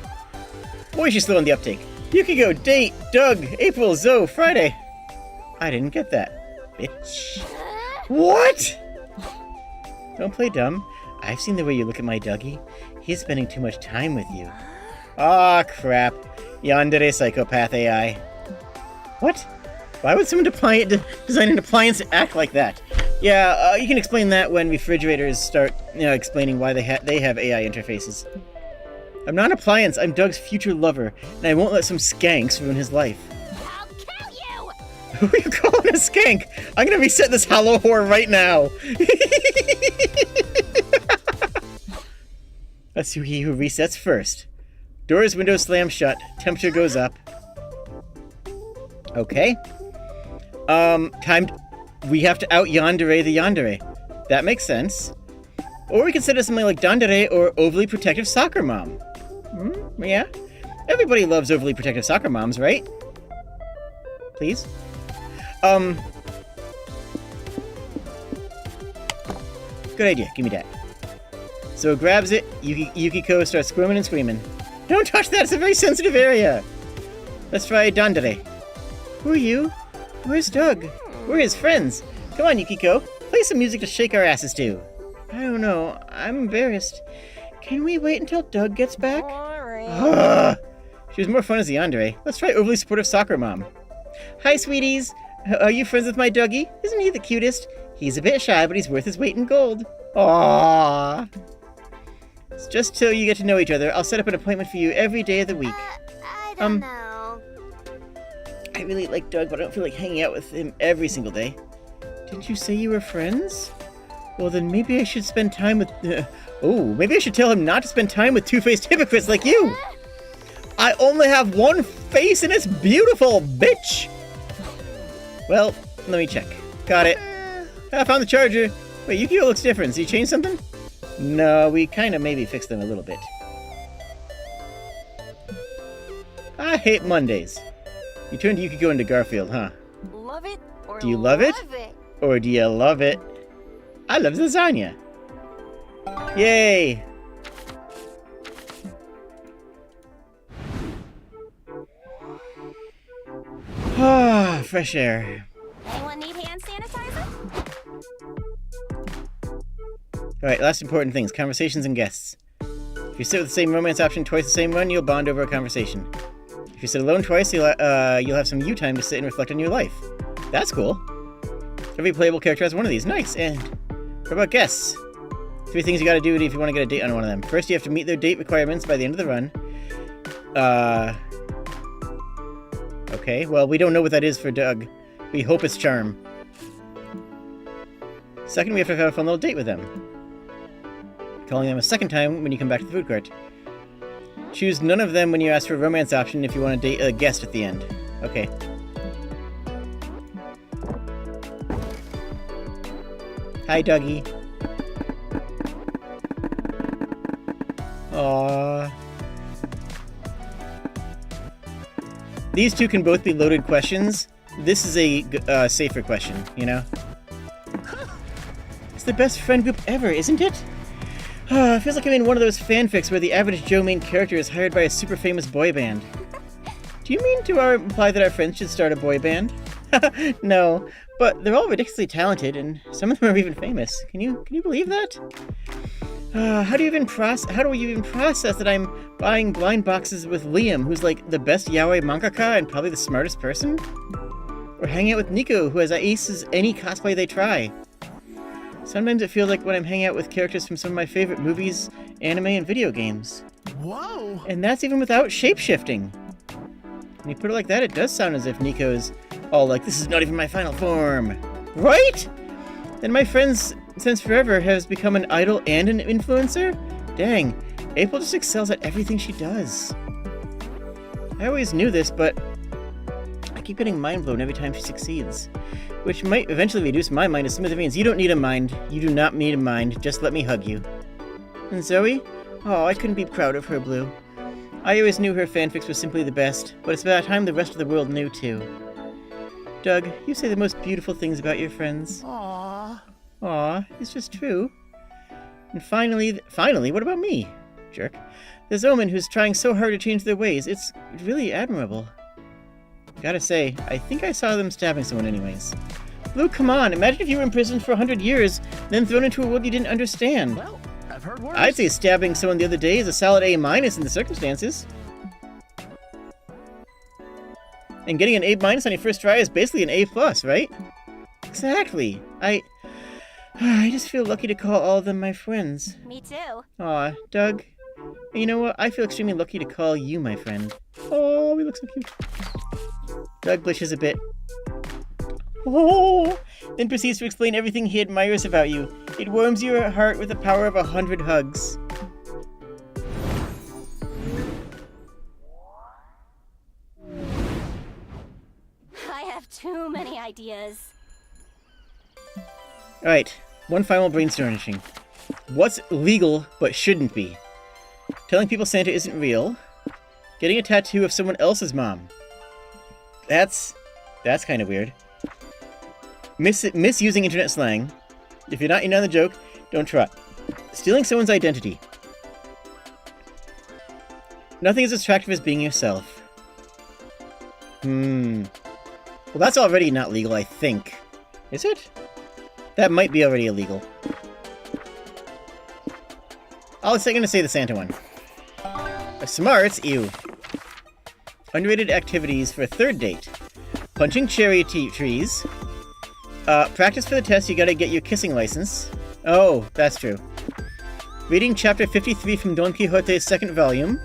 A: Boy, she's slow on the uptake. Yukiko, date, Doug, April, Zoe, Friday. I didn't get that. Bitch. What? Don't play dumb. I've seen the way you look at my Dougie. He's spending too much time with you. Aw, crap. Yandere psychopath AI. What? Why would someone design an appliance to act like that? Yeah, you can explain that when refrigerators start, explaining why they have AI interfaces. I'm not an appliance, I'm Doug's future lover, and I won't let some skanks ruin his life.
B: I'll kill you!
A: Who are you calling a skank? I'm gonna reset this hollow whore right now! Let's see who resets first. Doors, windows slam shut, temperature goes up. Okay. We have to out yandere the yandere. That makes sense. Or we could set it something like dandere or overly protective soccer mom. Yeah. Everybody loves overly protective soccer moms, right? Please? Good idea. Give me that. So grabs it. Yukiko starts squirming and screaming. Don't touch that! It's a very sensitive area! Let's try Dandere. Who are you? Where's Doug? We're his friends. Come on, Yukiko. Play some music to shake our asses to. I don't know. I'm embarrassed. Can we wait until Doug gets back?
B: Boring.
A: She was more fun as Yandere. Let's try overly supportive soccer mom. Hi, sweeties. Are you friends with my Dougie? Isn't he the cutest? He's a bit shy, but he's worth his weight in gold. Aww. It's just so you get to know each other, I'll set up an appointment for you every day of the week.
B: I don't know.
A: I really like Doug, but I don't feel like hanging out with him every single day. Didn't you say you were friends? Well, then maybe I should spend time with... maybe I should tell him not to spend time with two-faced hypocrites like you! I only have one face and it's beautiful, bitch! Well, let me check. Got it. I found the charger. Wait, Yukiko looks different. Did you change something? No, we kind of maybe fixed them a little bit. I hate Mondays. You turned Yukiko into Garfield, huh?
B: Love it or
A: Do you love it?
B: it?
A: Or do you love it? I love lasagna. Yay! Ah, fresh air.
B: Anyone need hand sanitizer?
A: Alright, last important things. Conversations and guests. If you sit with the same romance option twice the same run, you'll bond over a conversation. If you sit alone twice, you'll have some you time to sit and reflect on your life. That's cool. Every playable character has one of these. Nice. And what about guests? 3 things you gotta do if you want to get a date on one of them. First, you have to meet their date requirements by the end of the run. Okay, well, we don't know what that is for Doug. We hope it's charm. Second, we have to have a fun little date with them. Calling them a second time when you come back to the food court. Choose none of them when you ask for a romance option if you want to date a guest at the end. Okay. Hi, Dougie. Aww. These two can both be loaded questions. This is a safer question, you know? It's the best friend group ever, isn't it? It feels like I'm in one of those fanfics where the average Joe main character is hired by a super famous boy band. Do you mean to imply that our friends should start a boy band? No, but they're all ridiculously talented, and some of them are even famous. Can you believe that? How do you even process that I'm buying blind boxes with Liam, who's like the best yaoi mangaka and probably the smartest person? Or hanging out with Nico, who has aces any cosplay they try? Sometimes it feels like when I'm hanging out with characters from some of my favorite movies, anime, and video games.
D: Whoa!
A: And that's even without shape-shifting. When you put it like that, it does sound as if Nico's all like, this is not even my final form. Right? Then my friends since forever has become an idol and an influencer? Dang, April just excels at everything she does. I always knew this, but I keep getting mind blown every time she succeeds. Which might eventually reduce my mind to smithereens. You don't need a mind. You do not need a mind. Just let me hug you. And Zoe? Oh, I couldn't be proud of her, Blue. I always knew her fanfics were simply the best, but it's about time the rest of the world knew too. Doug, you say the most beautiful things about your friends.
D: Aww.
A: Aw, it's just true. And finally, what about me? Jerk. There's Omen who's trying so hard to change their ways. It's really admirable. Gotta say, I think I saw them stabbing someone anyways. Blue, come on, imagine if you were in prison for 100 years, then thrown into a world you didn't understand.
D: Well, I've heard worse.
A: I'd say stabbing someone the other day is a solid A- in the circumstances. And getting an A- on your first try is basically an A+, right? Exactly. I just feel lucky to call all of them my friends.
B: Me too.
A: Aw, Doug. And you know what? I feel extremely lucky to call you my friend. Oh, we look so cute. Doug blushes a bit. Oh! Then proceeds to explain everything he admires about you. It warms your heart with the power of 100 hugs.
B: I have too many ideas.
A: Alright, one final brainstorming. What's legal but shouldn't be? Telling people Santa isn't real. Getting a tattoo of someone else's mom. That's kind of weird. Misusing internet slang. If you're not in on the joke, don't try. Stealing someone's identity. Nothing as attractive as being yourself. Well, that's already not legal, I think. Is it? That might be already illegal. I was going to say the Santa one. Smarts? Ew. Underrated activities for a third date. Punching cherry trees. Practice for the test, you gotta get your kissing license. Oh, that's true. Reading chapter 53 from Don Quixote's second volume.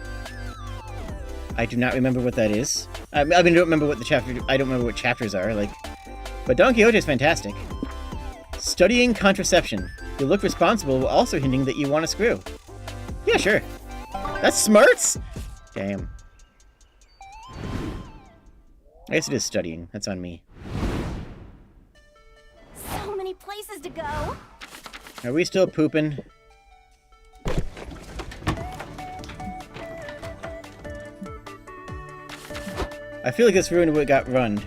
A: I do not remember what that is. I mean, I don't remember what the chapter... I don't remember what chapters are, like... But Don Quixote is fantastic. Studying contraception. You look responsible, while also hinting that you want to screw. Yeah, sure. That's smarts? Damn. I guess it is studying. That's on me.
B: So many places to go.
A: Are we still pooping? I feel like this ruined what got ruined.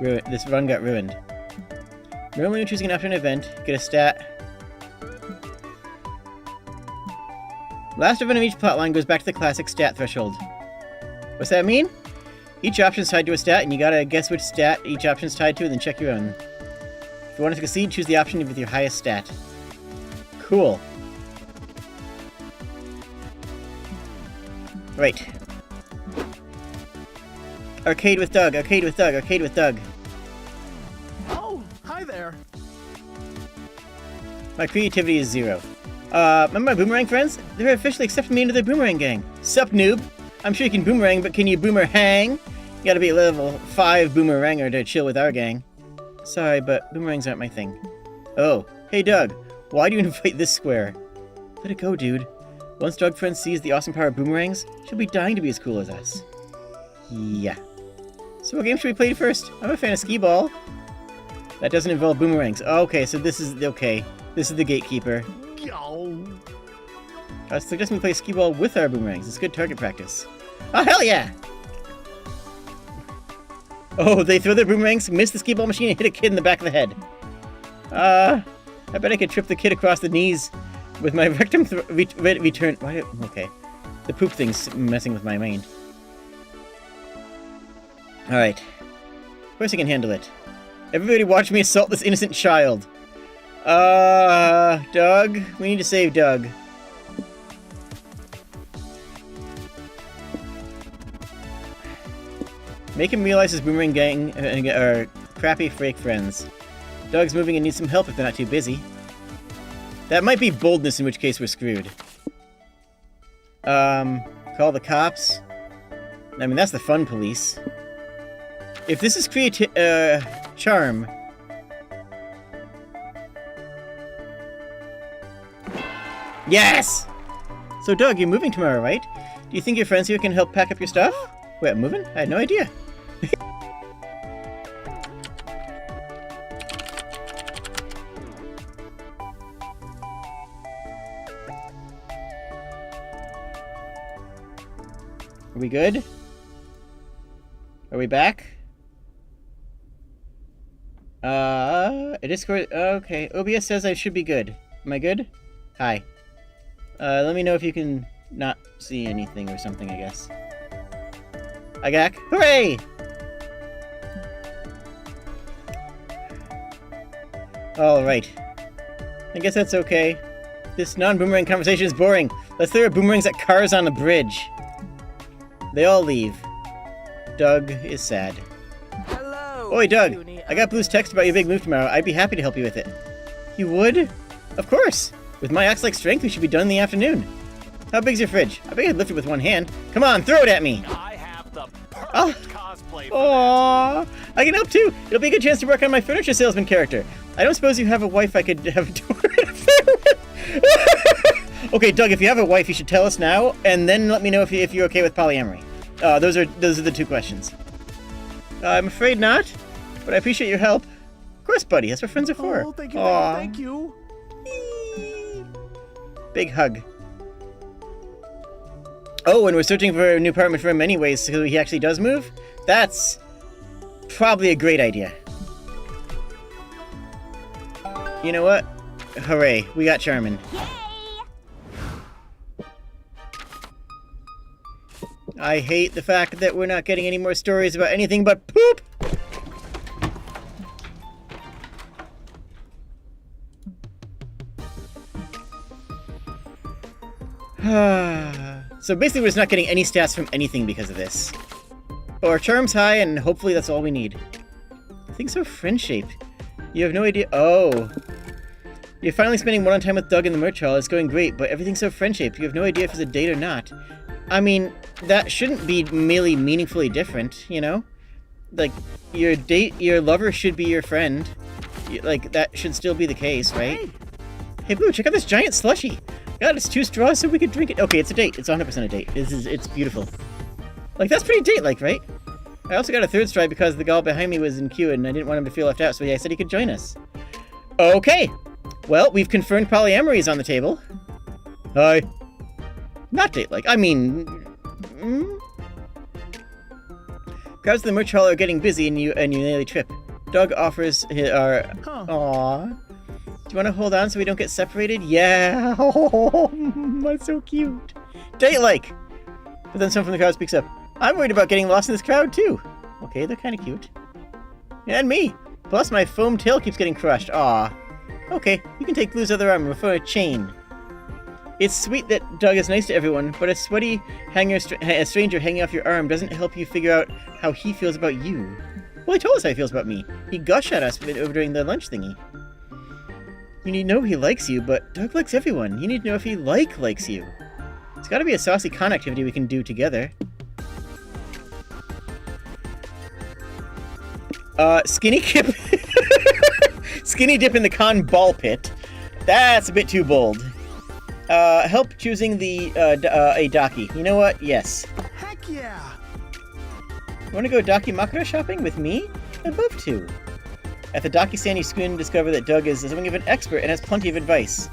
A: This run got ruined. Normally when choosing an after an event, get a stat. Last event of each plotline goes back to the classic stat threshold. What's that mean? Each option's tied to a stat, and you gotta guess which stat each option's tied to, and then check your own. If you want to succeed, choose the option with your highest stat. Cool. Right. Arcade with Doug, arcade with Doug, arcade with Doug.
D: Oh, hi there.
A: My creativity is 0. Remember my boomerang friends? They're officially accepting me into their boomerang gang. Sup, noob? I'm sure you can boomerang, but can you boomer hang? You gotta be a level 5 boomeranger to chill with our gang. Sorry, but boomerangs aren't my thing. Oh, hey Doug, why do you invite this square? Let it go, dude. Once Doug friend sees the awesome power of boomerangs, she'll be dying to be as cool as us. Yeah. So what game should we play first? I'm a fan of skee-ball. That doesn't involve boomerangs. Okay, so this is... okay. This is the gatekeeper.
D: Yo.
A: I was suggesting we play skee-ball with our boomerangs. It's good target practice. Oh, hell yeah! Oh, they throw their boomerangs, miss the skee-ball machine, and hit a kid in the back of the head. I bet I could trip the kid across the knees with my rectum return... Why? Okay. The poop thing's messing with my mind. Alright. Of course I can handle it. Everybody watch me assault this innocent child. Doug? We need to save Doug. Make him realize his boomerang gang are crappy fake friends. Doug's moving and needs some help if they're not too busy. That might be boldness, in which case we're screwed. Call the cops. I mean, that's the fun police. If this is charm... Yes! So, Doug, you're moving tomorrow, right? Do you think your friends here can help pack up your stuff? Wait, I'm moving? I had no idea. Are we good? Are we back? Discord... okay, OBS says I should be good. Am I good? Hi. Let me know if you can not see anything or something, I guess. Agak. Hooray! Alright. I guess that's okay. This non-boomerang conversation is boring. Let's throw our boomerangs at cars on the bridge. They all leave. Doug is sad.
E: Hello.
A: Oi, Doug.
E: Junie.
A: I got Blue's text about your big move tomorrow. I'd be happy to help you with it. You would? Of course. With my axe-like strength, we should be done in the afternoon. How big's your fridge? I bet I could lift it with one hand. Come on, throw it at me.
C: I have the perfect
A: Oh.
C: cosplay for
A: Aww. I can help too. It'll be a good chance to work on my furniture salesman character. I don't suppose you have a wife I could have a door with. Okay, Doug, if you have a wife, you should tell us now, and then let me know if you're okay with polyamory. Those are the two questions. I'm afraid not, but I appreciate your help. Of course, buddy. That's what friends are for.
D: Oh, thank you,
A: Aw.
D: thank you.
A: Big hug. Oh, and we're searching for a new apartment for him anyways, so he actually does move? That's probably a great idea. You know what? Hooray, we got Charmin.
B: Yay!
A: I hate the fact that we're not getting any more stories about anything but poop! So basically we're just not getting any stats from anything because of this. But our charm's high, and hopefully that's all we need. Things so friend-shaped. You have no idea— oh. You're finally spending one-on time with Doug in the merch hall. It's going great, but everything's so friend-shaped. You have no idea if it's a date or not. I mean, that shouldn't be merely meaningfully different, you know? Like, your lover should be your friend. Like, that should still be the case, right? Hey, Blue, check out this giant slushie. God, it's 2 straws so we could drink it. Okay, it's a date. It's 100% a date. It's beautiful. Like, that's pretty date-like, right? I also got a 3rd straw because the gal behind me was in queue and I didn't want him to feel left out, so I said he could join us. Okay. Well, we've confirmed polyamory is on the table. Hi. Not date-like. I mean... Crowds in the merch hall are getting busy and you nearly trip. Doug offers our... Aww. Do you want to hold on so we don't get separated? Yeah. Oh, that's so cute. Date-like. But then someone from the crowd speaks up. I'm worried about getting lost in this crowd, too. Okay, they're kind of cute. And me. Plus, my foam tail keeps getting crushed. Aw. Okay, you can take Blue's other arm for a chain. It's sweet that Doug is nice to everyone, but a sweaty a stranger hanging off your arm doesn't help you figure out how he feels about you. Well, he told us how he feels about me. He gushed at us over during the lunch thingy. You need to know he likes you, but Doug likes everyone. You need to know if he likes you. It's gotta be a saucy con activity we can do together. Skinny dip in the con ball pit. That's a bit too bold. Help choosing a Daki. You know what? Yes.
D: Heck yeah!
A: You wanna go Dakimakura shopping with me? I'd love to. At the Daki stand, you soon discover that Doug is something of an expert and has plenty of advice.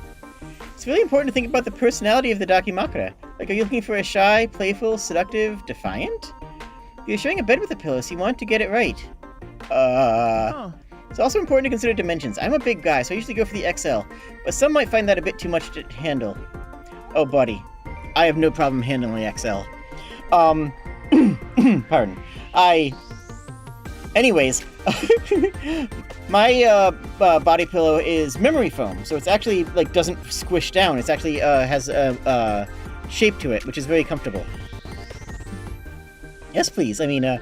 A: It's really important to think about the personality of the Dakimakura. Like, are you looking for a shy, playful, seductive, defiant? You're sharing a bed with a pillow, so you want to get it right. It's also important to consider dimensions. I'm a big guy, so I usually go for the XL, but some might find that a bit too much to handle. Oh, buddy. I have no problem handling the XL. Pardon. Anyways, my body pillow is memory foam, so it's actually, like, doesn't squish down. It's actually, has a shape to it, which is very comfortable. Yes, please. I mean, I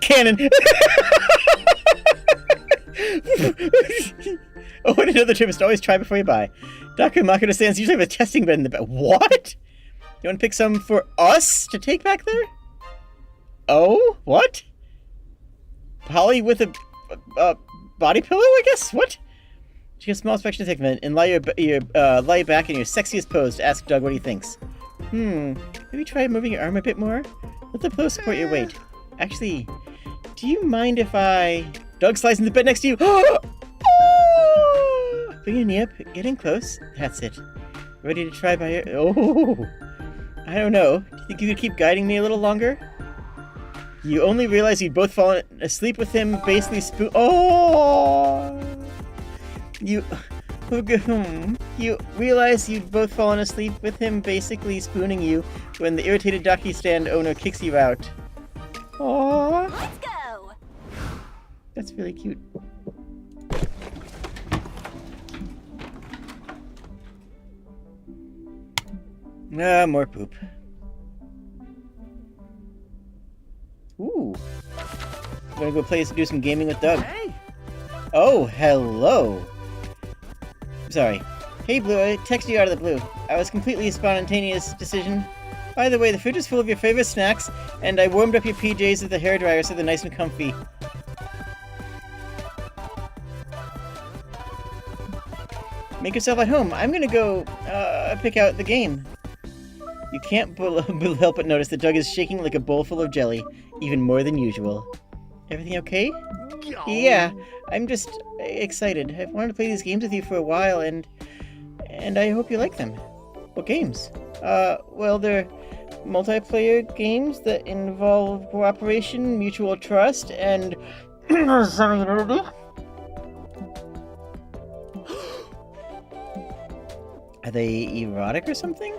A: cannon. Oh, and another tip is to always try before you buy. Dakimakura stands usually have a testing bed in the back. What? You want to pick some for us to take back there? Oh, what? Polly with a body pillow, I guess? What? She has a small section to take and lie back in your sexiest pose to ask Doug what he thinks. Maybe try moving your arm a bit more? Let the pillow support your weight. Actually, do you mind if I... Doug slides in the bed next to you. Bring your knee up, get in close. That's it. Ready to try by your... Oh! I don't know. Do you think you could keep guiding me a little longer? You only realize you'd both fallen asleep with him, basically Oh! You realize you've both fallen asleep with him, basically spooning you, when the irritated Daki stand owner kicks you out. Aww.
B: Let's go!
A: That's really cute. More poop. Ooh. I'm gonna go do some gaming with Doug.
D: Hey!
A: Oh, hello. Sorry. Hey, Blue, I texted you out of the blue. I was completely a spontaneous decision. By the way, the fridge is full of your favorite snacks, and I warmed up your PJs with the hairdryer so they're nice and comfy. Make yourself at home. I'm gonna go, pick out the game. You can't help but notice that Doug is shaking like a bowl full of jelly, even more than usual. Everything okay? Yeah, I'm just excited. I've wanted to play these games with you for a while, and I hope you like them. What games? Well, they're multiplayer games that involve cooperation, mutual trust, and semi-unity. Are they erotic or something?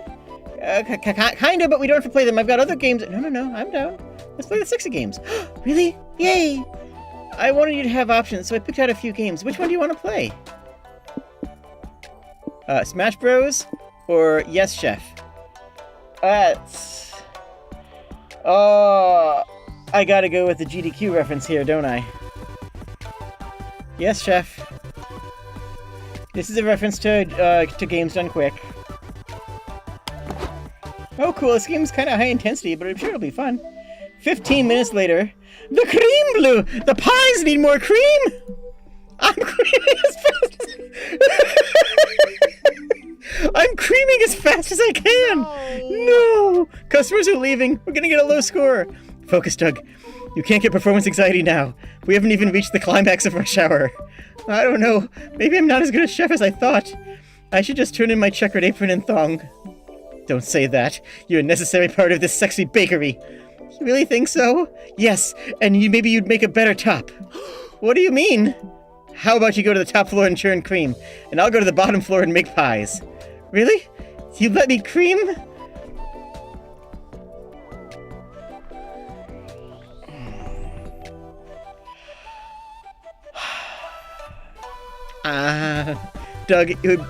A: Kinda, but we don't have to play them. I've got other games. No, I'm down. Let's play the sexy games. Really? Yay! I wanted you to have options, so I picked out a few games. Which one do you want to play? Smash Bros. Or Yes Chef? I gotta go with the GDQ reference here, don't I? Yes, Chef. This is a reference to games done quick. Oh, cool. This game's kind of high intensity, but I'm sure it'll be fun. 15 minutes later, the cream blew! The pies need more cream! I'm creaming as fast as... I'm creaming as fast as I can! No! Customers are leaving. We're gonna get a low score. Focus, Doug. You can't get performance anxiety now. We haven't even reached the climax of Rush Hour. I don't know. Maybe I'm not as good a chef as I thought. I should just turn in my checkered apron and thong. Don't say that. You're a necessary part of this sexy bakery. You really think so? Yes, and maybe you'd make a better top. What do you mean? How about you go to the top floor and churn cream, and I'll go to the bottom floor and make pies. Really? You let me cream? Doug, it would...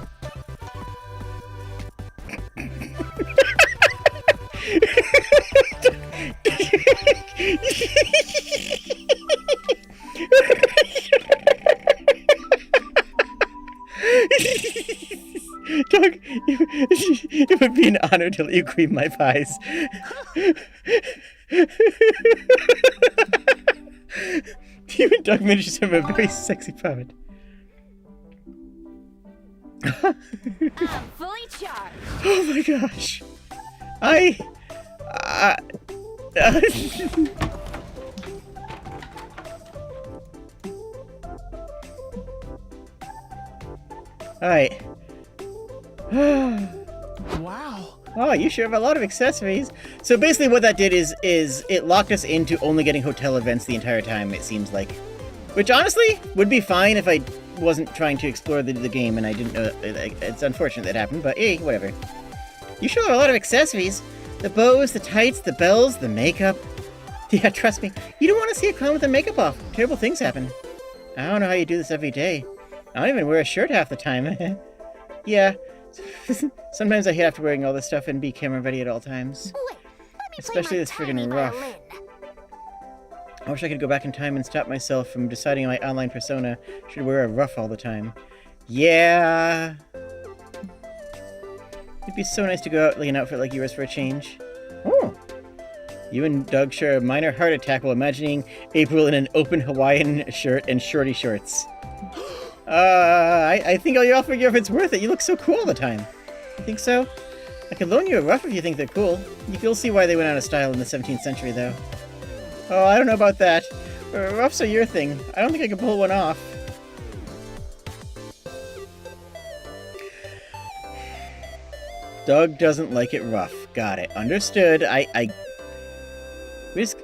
A: Doug, it would be an honor to let you cream my pies. You and Doug managed to have a very sexy moment.
B: I'm fully charged.
A: Oh my gosh. Alright.
D: Wow.
A: Oh, you sure have a lot of accessories. So basically what that did is it locked us into only getting hotel events the entire time, it seems like. Which honestly would be fine if I wasn't trying to explore the game and I didn't know. It's unfortunate that happened, but hey, whatever. You sure have a lot of accessories. The bows, the tights, the bells, the makeup. Yeah, trust me, you don't want to see a clown with their makeup off. Terrible things happen. I don't know how you do this every day. I don't even wear a shirt half the time. Yeah, sometimes I hate after wearing all this stuff and be camera ready at all times.
B: Wait, let me
A: Especially
B: play my
A: this friggin'
B: tiny
A: rough.
B: violin.
A: I wish I could go back in time and stop myself from deciding my online persona should wear a ruff all the time. Yeah. It'd be so nice to go out like an outfit like yours for a change. Oh. You and Doug share a minor heart attack while imagining April in an open Hawaiian shirt and shorty shorts. I think I'll figure if it's worth it. You look so cool all the time. You think so? I could loan you a ruff if you think they're cool. You'll see why they went out of style in the 17th century, though. Oh, I don't know about that. Ruffs are your thing. I don't think I could pull one off. Doug doesn't like it rough. Got it. Understood. We just...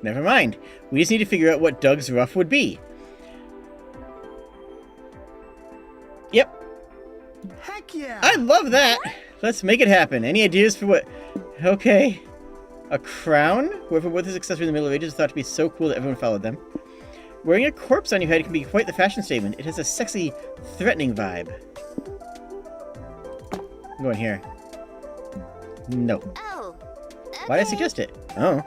A: Never mind. We just need to figure out what Doug's ruff would be. Yep.
D: Heck yeah.
A: I love that. Let's make it happen. Any ideas for what... Okay. A crown? Whoever wore this accessory in the Middle Ages thought to be so cool that everyone followed them. Wearing a corpse on your head can be quite the fashion statement. It has a sexy, threatening vibe. I'm going here. No.
B: Oh.
A: Why did I suggest it? Oh.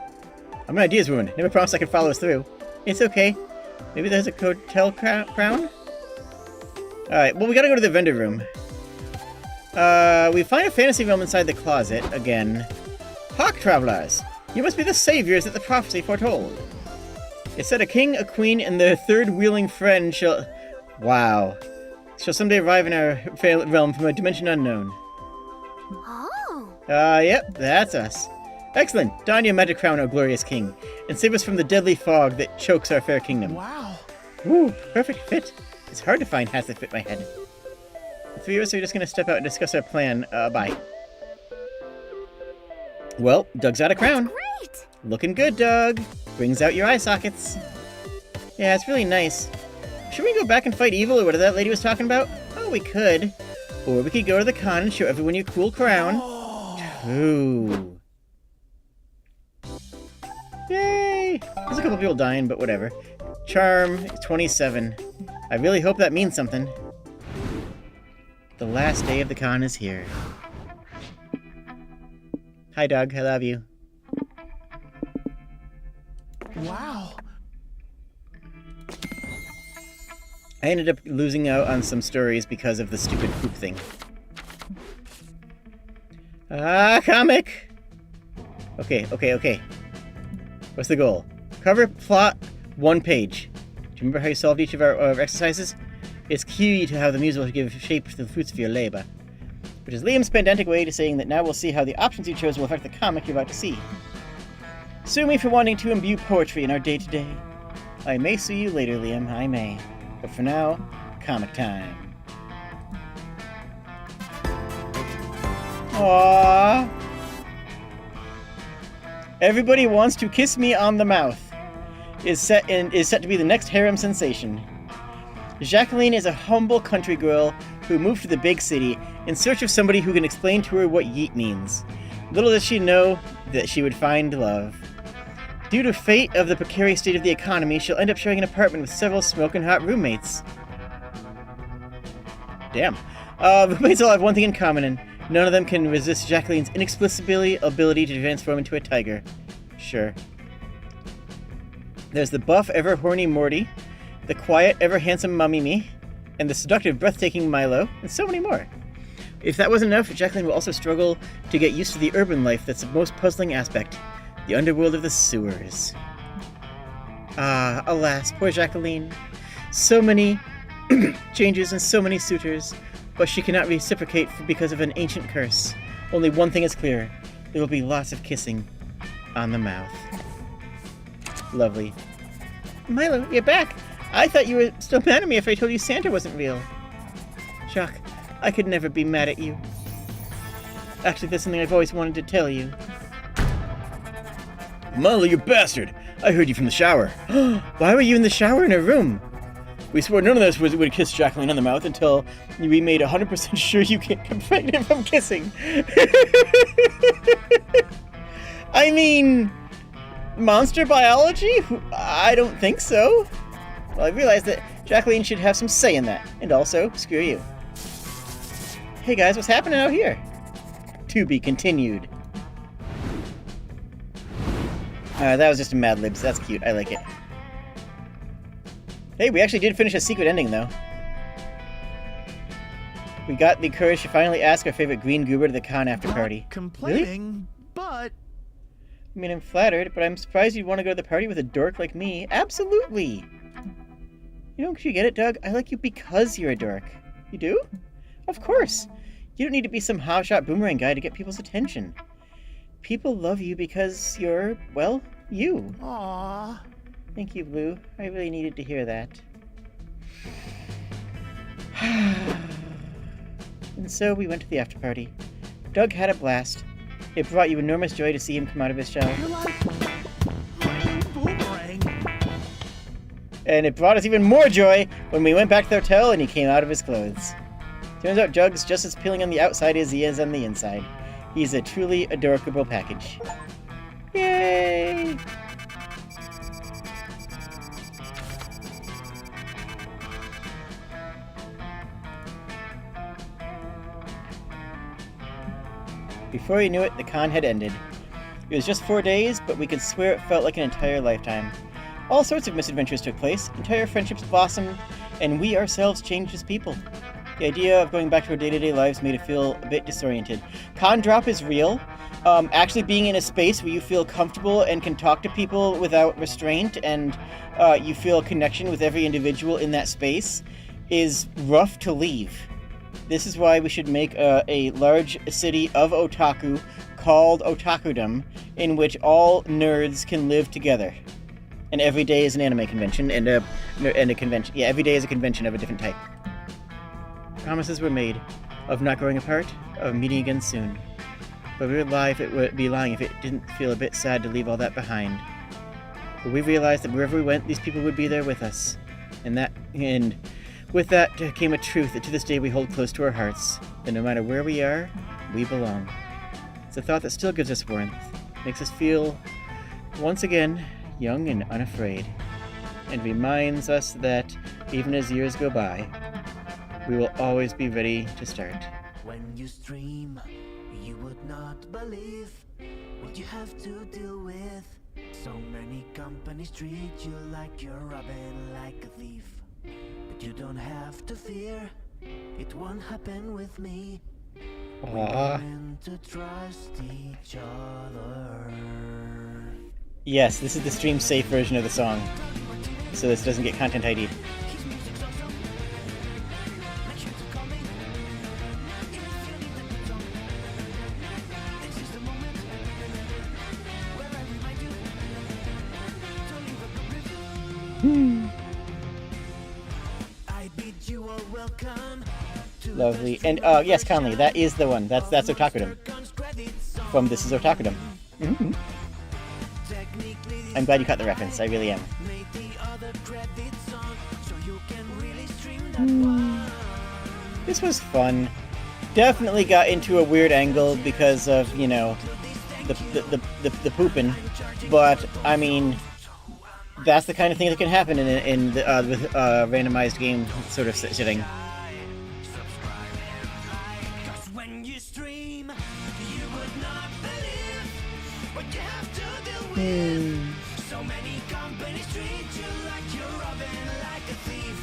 A: My idea's ruined. Never promised I could follow us through. It's okay. Maybe there's a hotel crown? Alright, well we gotta go to the vendor room. We find a fantasy realm inside the closet, again. Hark, travelers! You must be the saviors that the prophecy foretold. It said a king, a queen, and their third wheeling friend shall... Wow. Shall someday arrive in our realm from a dimension unknown.
B: Oh.
A: Yep, that's us. Excellent! Don your magic crown, O glorious king, and save us from the deadly fog that chokes our fair kingdom.
D: Wow.
A: Ooh, perfect fit. It's hard to find hats that fit my head. The three of us are just gonna step out and discuss our plan. Bye. Well, Doug's out of crown.
B: Great.
A: Looking good, Doug. Brings out your eye sockets. Yeah, it's really nice. Should we go back and fight evil or what that lady was talking about? Oh, we could. Or we could go to the con and show everyone your cool crown. Ooh. Yay! There's a couple people dying, but whatever. Charm 27. I really hope that means something. The last day of the con is here. Hi, Doug. I love you.
D: Wow.
A: I ended up losing out on some stories because of the stupid poop thing. Comic! Okay. What's the goal? Cover plot 1 page. Do you remember how you solved each of our exercises? It's key to how the muse will give shape to the fruits of your labor. Which is Liam's pedantic way to saying that now we'll see how the options you chose will affect the comic you're about to see. Sue me for wanting to imbue poetry in our day-to-day. I may sue you later, Liam, I may. But for now, comic time. Aww. Everybody Wants to Kiss Me on the Mouth is set to be the next harem sensation. Jacqueline is a humble country girl who moved to the big city in search of somebody who can explain to her what yeet means. Little does she know that she would find love. Due to fate of the precarious state of the economy, she'll end up sharing an apartment with several smoking hot roommates. Damn. Roommates all have one thing in common, and none of them can resist Jacqueline's inexplicable ability to transform into a tiger. Sure. There's the buff, ever-horny Morty, the quiet, ever-handsome Mummy, and the seductive, breathtaking Milo, and so many more. If that wasn't enough, Jacqueline will also struggle to get used to the urban life that's the most puzzling aspect. The underworld of the sewers. Ah, alas, poor Jacqueline. So many changes and so many suitors, but she cannot reciprocate because of an ancient curse. Only one thing is clear. There will be lots of kissing on the mouth. Lovely. Milo, you're back! I thought you were still mad at me if I told you Santa wasn't real. Jacques, I could never be mad at you. Actually, there's something I've always wanted to tell you. Milo, you bastard! I heard you from the shower. Why were you in the shower in her room? We swore none of us would kiss Jacqueline on the mouth until we made 100% sure you can't get pregnant from kissing. I mean, monster biology? I don't think so. Well, I realized that Jacqueline should have some say in that. And also, screw you. Hey guys, what's happening out here? To be continued. That was just a Mad Libs. That's cute. I like it. Hey, we actually did finish a secret ending, though. We got the courage to finally ask our favorite green goober to the con after party.
D: Not complaining,
A: really?
D: but...
A: I mean, I'm flattered, but I'm surprised you'd want to go to the party with a dork like me. Absolutely! You know, you get it, Doug? I like you because you're a dork. You do? Of course. You don't need to be some hotshot boomerang guy to get people's attention. People love you because you're, well, you.
D: Aww.
A: Thank you, Blue. I really needed to hear that. And so we went to the after party. Doug had a blast. It brought you enormous joy to see him come out of his shell.
D: You're like my boomerang.
A: And it brought us even more joy when we went back to the hotel and he came out of his clothes. Turns out Doug's just as appealing on the outside as he is on the inside. He's a truly adorable package. Yay! Before you knew it, the con had ended. It was just 4 days, but we could swear it felt like an entire lifetime. All sorts of misadventures took place, entire friendships blossomed, and we ourselves changed as people. The idea of going back to our day-to-day lives made it feel a bit disoriented. Con drop is real. Actually being in a space where you feel comfortable and can talk to people without restraint and you feel a connection with every individual in that space is rough to leave. This is why we should make a large city of otaku called Otakudom, in which all nerds can live together. And every day is an anime convention and a convention. Yeah, every day is a convention of a different type. Promises were made of not growing apart, of meeting again soon. But we would lie if it would be lying if it didn't feel a bit sad to leave all that behind. But we realized that wherever we went, these people would be there with us. And With that came a truth that to this day we hold close to our hearts, that no matter where we are, we belong. It's a thought that still gives us warmth, makes us feel, once again, young and unafraid, and reminds us that, even as years go by, we will always be ready to start.
E: When you stream, you would not believe what you have to deal with. So many companies treat you like you're robbing like a thief. But you don't have to fear, it won't happen with me. We learn to trust each other.
A: Yes, this is the stream safe version of the song, so this doesn't get content ID'd. Lovely. And yes, Conley, that is the one. That's Otakudom. From This Is Otakudom. Mm-hmm. I'm glad you caught the reference. I really am. This was fun. Definitely got into a weird angle because of, you know, the pooping. But I mean, that's the kind of thing that can happen in the randomized game sort of setting.
E: So many companies treat you like you're robbing like a thief,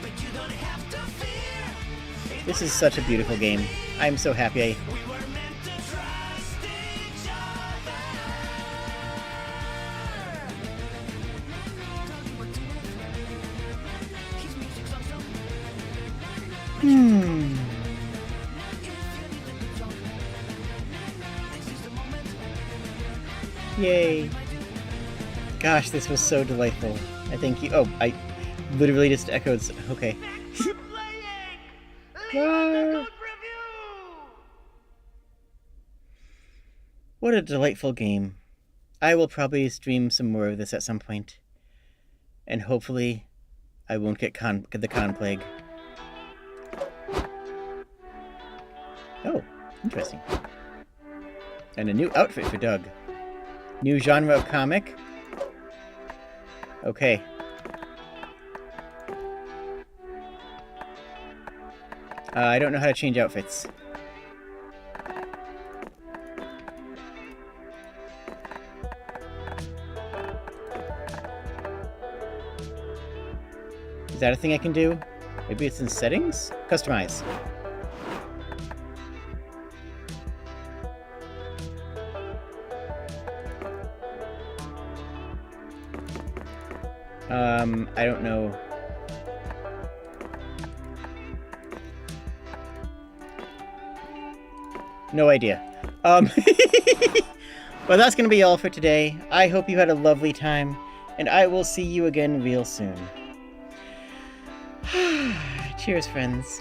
E: but you don't have to fear.
A: This is such a beautiful game. I'm so happy
E: We were meant to trust each other.
A: Yay. Gosh, this was so delightful. I thank you. Oh, I literally just echoed. Okay. What a delightful game. I will probably stream some more of this at some point. And hopefully, I won't get the con plague. Oh, interesting. And a new outfit for Doug. New genre of comic. Okay. I don't know how to change outfits. Is that a thing I can do? Maybe it's in settings? Customize. I don't know. No idea. Well, that's gonna be all for today. I hope you had a lovely time, and I will see you again real soon. Cheers, friends.